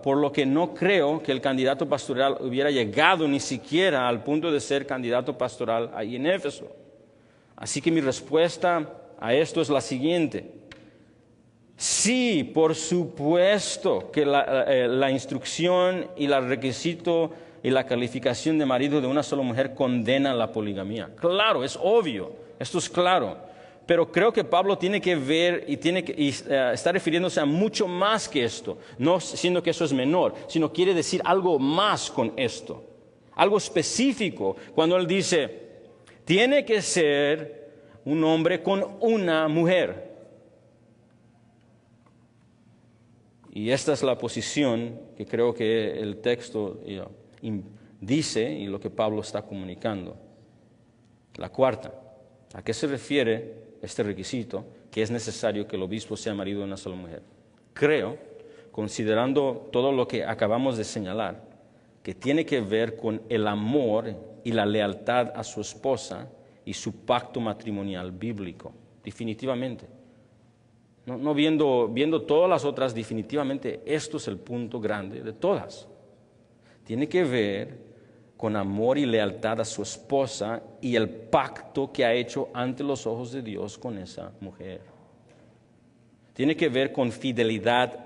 por lo que no creo que el candidato pastoral hubiera llegado ni siquiera al punto de ser candidato pastoral ahí en Éfeso. Así que mi respuesta a esto es la siguiente. Sí, por supuesto que la instrucción y el requisito y la calificación de marido de una sola mujer condena la poligamía. Claro, es obvio, esto es claro. Pero creo que Pablo tiene que ver y está refiriéndose a mucho más que esto. No siendo que eso es menor, sino quiere decir algo más con esto. Algo específico cuando él dice, tiene que ser un hombre con una mujer. Y esta es la posición que creo que el texto dice y lo que Pablo está comunicando. La cuarta, ¿a qué se refiere este requisito que es necesario que el obispo sea marido de una sola mujer? Creo, considerando todo lo que acabamos de señalar, que tiene que ver con el amor y la lealtad a su esposa y su pacto matrimonial bíblico, definitivamente. No viendo todas las otras, definitivamente esto es el punto grande de todas. tiene que ver con amor y lealtad a su esposa y el pacto que ha hecho ante los ojos de Dios con esa mujer. Tiene que ver con fidelidad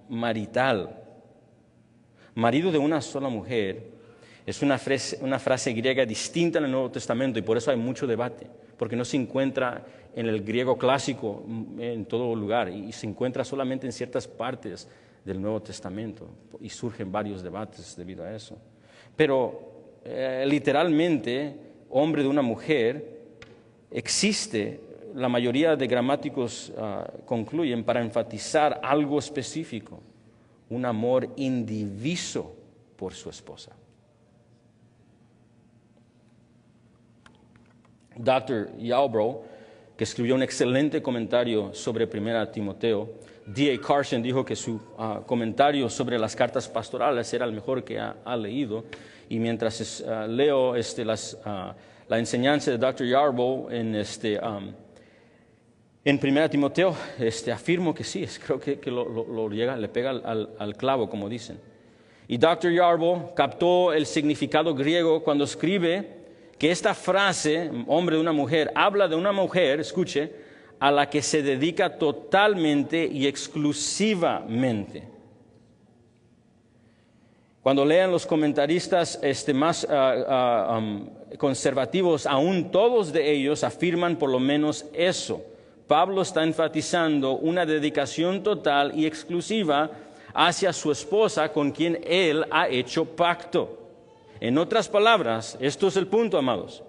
marital. Marido de una sola mujer es una frase griega distinta en el Nuevo Testamento y por eso hay mucho debate, porque no se encuentra en el griego clásico en todo lugar y se encuentra solamente en ciertas partes del Nuevo Testamento y surgen varios debates debido a eso. Pero literalmente, hombre de una mujer, existe, la mayoría de gramáticos concluyen, para enfatizar algo específico, un amor indiviso por su esposa. Dr. Yarbrough, que escribió un excelente comentario sobre 1 Timoteo, D.A. Carson dijo que su comentario sobre las cartas pastorales era el mejor que ha leído. Y mientras leo la enseñanza de Dr. Yarbrough en 1 Timoteo, afirmo que sí, creo que le pega al clavo, como dicen. Y Dr. Yarbrough captó el significado griego cuando escribe que esta frase, hombre de una mujer, habla de una mujer, escuche, a la que se dedica totalmente y exclusivamente. Cuando lean los comentaristas más conservativos, aún todos de ellos afirman por lo menos eso. Pablo está enfatizando una dedicación total y exclusiva hacia su esposa con quien él ha hecho pacto. En otras palabras, esto es el punto, amados.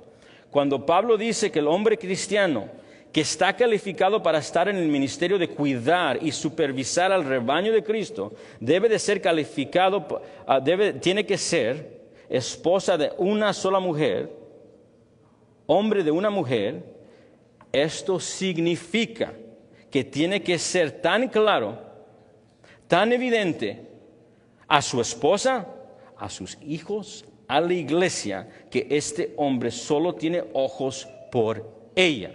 Cuando Pablo dice que el hombre cristiano que está calificado para estar en el ministerio de cuidar y supervisar al rebaño de Cristo, debe de ser calificado, tiene que ser esposa de una sola mujer, hombre de una mujer. Esto significa que tiene que ser tan claro, tan evidente a su esposa, a sus hijos, a la iglesia, que este hombre solo tiene ojos por ella.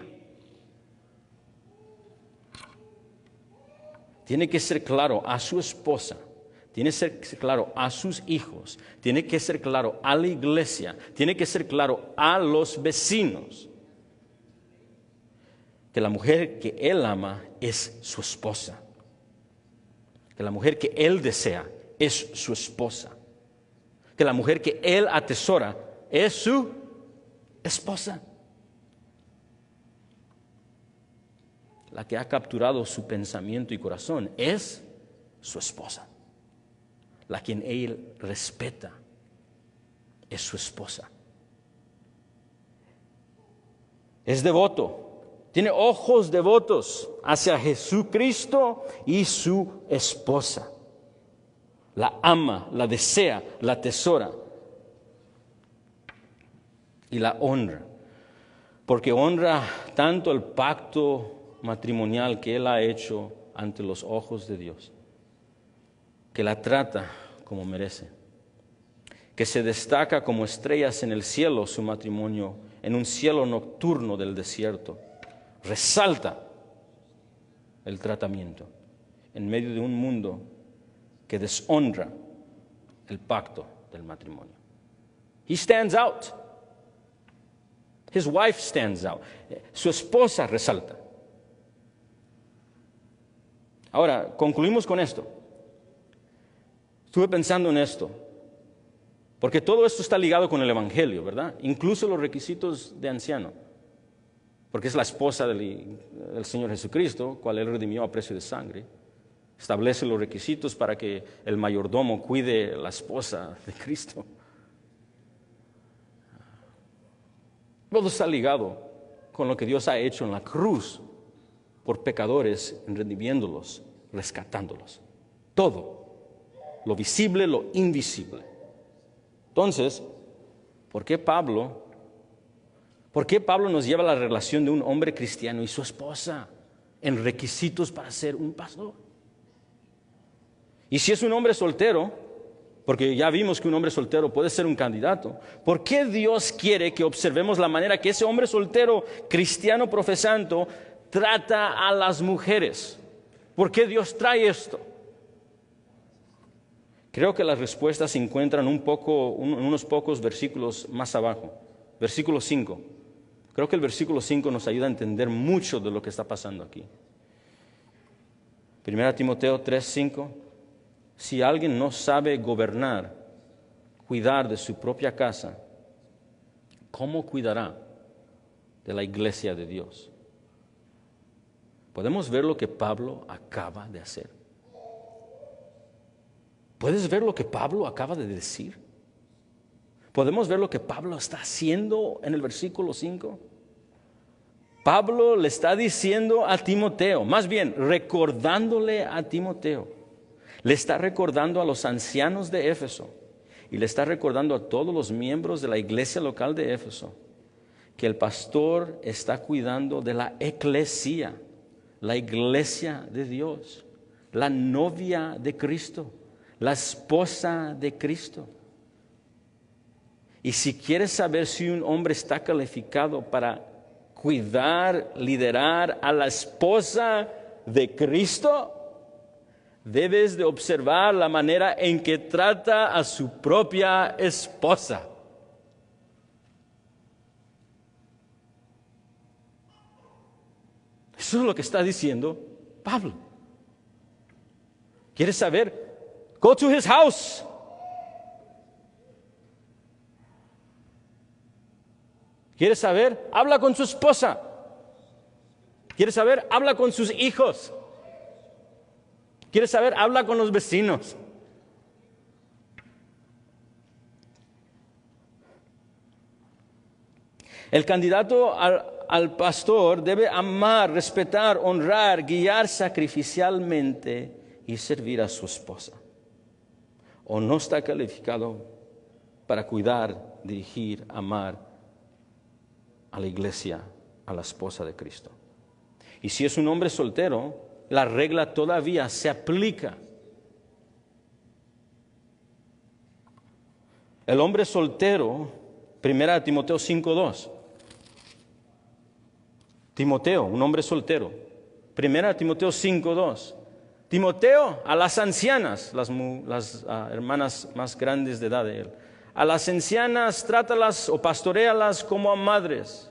Tiene que ser claro a su esposa, tiene que ser claro a sus hijos, tiene que ser claro a la iglesia, tiene que ser claro a los vecinos, que la mujer que él ama es su esposa, que la mujer que él desea es su esposa, que la mujer que él atesora es su esposa. La que ha capturado su pensamiento y corazón es su esposa. La quien él respeta es su esposa. Es devoto, tiene ojos devotos hacia Jesucristo y su esposa. La ama, la desea, la atesora y la honra, porque honra tanto el pacto matrimonial que él ha hecho ante los ojos de Dios, que la trata como merece, que se destaca como estrellas en el cielo su matrimonio, en un cielo nocturno del desierto, resalta el tratamiento en medio de un mundo que deshonra el pacto del matrimonio. He stands out. His wife stands out. Su esposa resalta. Ahora, concluimos con esto. Estuve pensando en esto, porque todo esto está ligado con el Evangelio, ¿verdad? Incluso los requisitos de anciano, porque es la esposa del Señor Jesucristo, cual Él redimió a precio de sangre. Establece los requisitos para que el mayordomo cuide la esposa de Cristo. Todo está ligado con lo que Dios ha hecho en la cruz por pecadores, redimiéndolos, rescatándolos. Todo, lo visible, lo invisible. Entonces, ¿por qué Pablo nos lleva a la relación de un hombre cristiano y su esposa en requisitos para ser un pastor? Y si es un hombre soltero, porque ya vimos que un hombre soltero puede ser un candidato, ¿por qué Dios quiere que observemos la manera que ese hombre soltero, cristiano profesando, trata a las mujeres? ¿Por qué Dios trae esto? Creo que las respuestas se encuentran unos pocos versículos más abajo. Versículo 5. Creo que el versículo 5 nos ayuda a entender mucho de lo que está pasando aquí. 1 Timoteo 3:5. Si alguien no sabe gobernar, cuidar de su propia casa, ¿cómo cuidará de la iglesia de Dios? Podemos ver lo que Pablo acaba de hacer. ¿Puedes ver lo que Pablo acaba de decir? ¿Podemos ver lo que Pablo está haciendo en el versículo 5? Pablo le está diciendo a Timoteo, más bien recordándole a Timoteo, le está recordando a los ancianos de Éfeso y le está recordando a todos los miembros de la iglesia local de Éfeso que el pastor está cuidando de la eclesia, la iglesia de Dios, la novia de Cristo, la esposa de Cristo. Y si quieres saber si un hombre está calificado para cuidar, liderar a la esposa de Cristo, debes de observar la manera en que trata a su propia esposa. Eso es lo que está diciendo Pablo. ¿Quieres saber? Go to his house. ¿Quieres saber? Habla con su esposa. ¿Quieres saber? Habla con sus hijos. ¿Quieres saber? Habla con los vecinos. El candidato al pastor debe amar, respetar, honrar, guiar sacrificialmente y servir a su esposa. O no está calificado para cuidar, dirigir, amar a la iglesia, a la esposa de Cristo. Y si es un hombre soltero, la regla todavía se aplica. El hombre soltero, 1 Timoteo 5:2. Timoteo, un hombre soltero. 1 Timoteo 5:2. Timoteo, a las ancianas, las hermanas más grandes de edad de él. A las ancianas, trátalas o pastoréalas como a madres.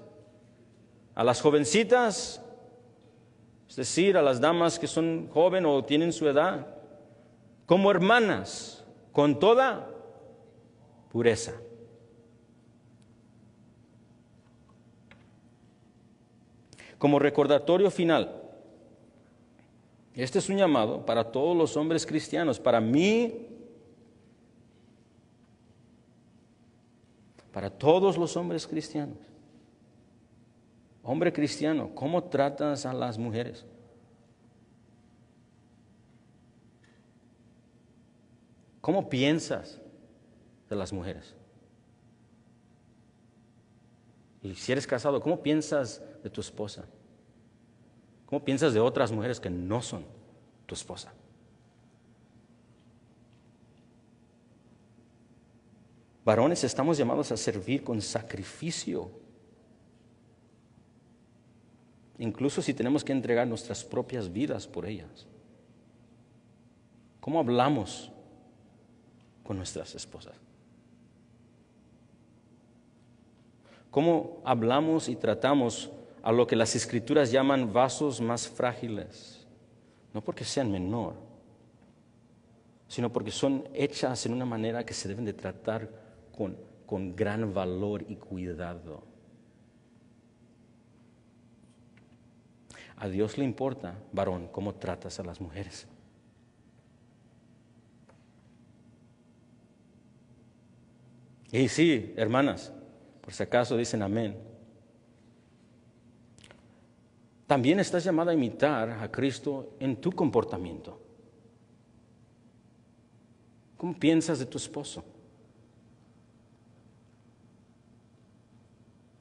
A las jovencitas, es decir, a las damas que son jóvenes o tienen su edad, como hermanas, con toda pureza. Como recordatorio final, este es un llamado para todos los hombres cristianos, para mí, para todos los hombres cristianos. Hombre cristiano, ¿cómo tratas a las mujeres? ¿Cómo piensas de las mujeres? Y si eres casado, ¿cómo piensas de tu esposa? ¿Cómo piensas de otras mujeres que no son tu esposa? Varones, estamos llamados a servir con sacrificio. Incluso si tenemos que entregar nuestras propias vidas por ellas. ¿Cómo hablamos con nuestras esposas? ¿Cómo hablamos y tratamos a lo que las Escrituras llaman vasos más frágiles? No porque sean menor, sino porque son hechas en una manera que se deben de tratar con gran valor y cuidado. A Dios le importa, varón, cómo tratas a las mujeres. Y sí, hermanas, por si acaso dicen amén. También estás llamada a imitar a Cristo en tu comportamiento. ¿Cómo piensas de tu esposo?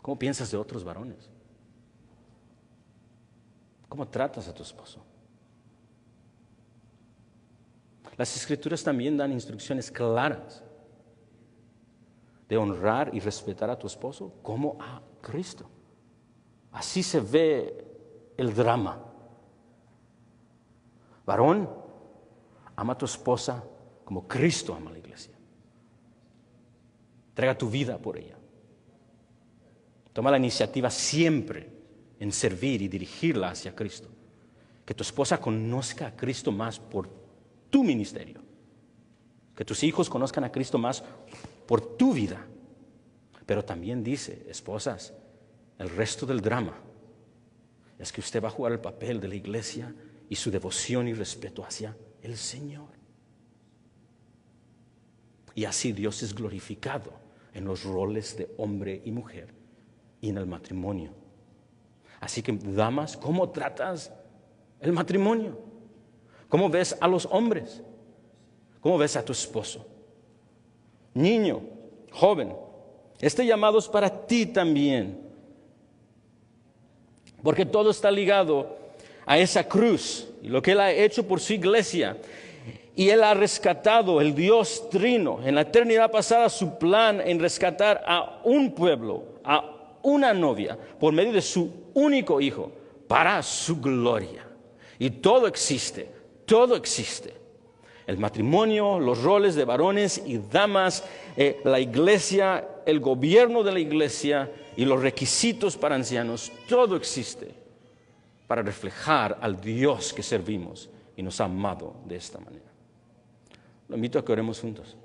¿Cómo piensas de otros varones? ¿Cómo tratas a tu esposo? Las Escrituras también dan instrucciones claras de honrar y respetar a tu esposo como a Cristo. Así se ve el drama. Varón, ama a tu esposa como Cristo ama a la iglesia. Entrega tu vida por ella. Toma la iniciativa siempre en servir y dirigirla hacia Cristo. Que tu esposa conozca a Cristo más por tu ministerio. Que tus hijos conozcan a Cristo más por tu vida. Pero también dice, esposas, el resto del drama es que usted va a jugar el papel de la iglesia y su devoción y respeto hacia el Señor. Y así Dios es glorificado en los roles de hombre y mujer y en el matrimonio. Así que, damas, ¿cómo tratas el matrimonio? ¿Cómo ves a los hombres? ¿Cómo ves a tu esposo? Niño, joven, este llamado es para ti también. Porque todo está ligado a esa cruz y lo que Él ha hecho por su iglesia. Y Él ha rescatado, el Dios Trino, en la eternidad pasada, su plan en rescatar a un pueblo, a una novia, por medio de su único Hijo, para su gloria. Y todo existe, todo existe. El matrimonio, los roles de varones y damas, la iglesia, el gobierno de la iglesia y los requisitos para ancianos, todo existe para reflejar al Dios que servimos y nos ha amado de esta manera. Lo invito a que oremos juntos.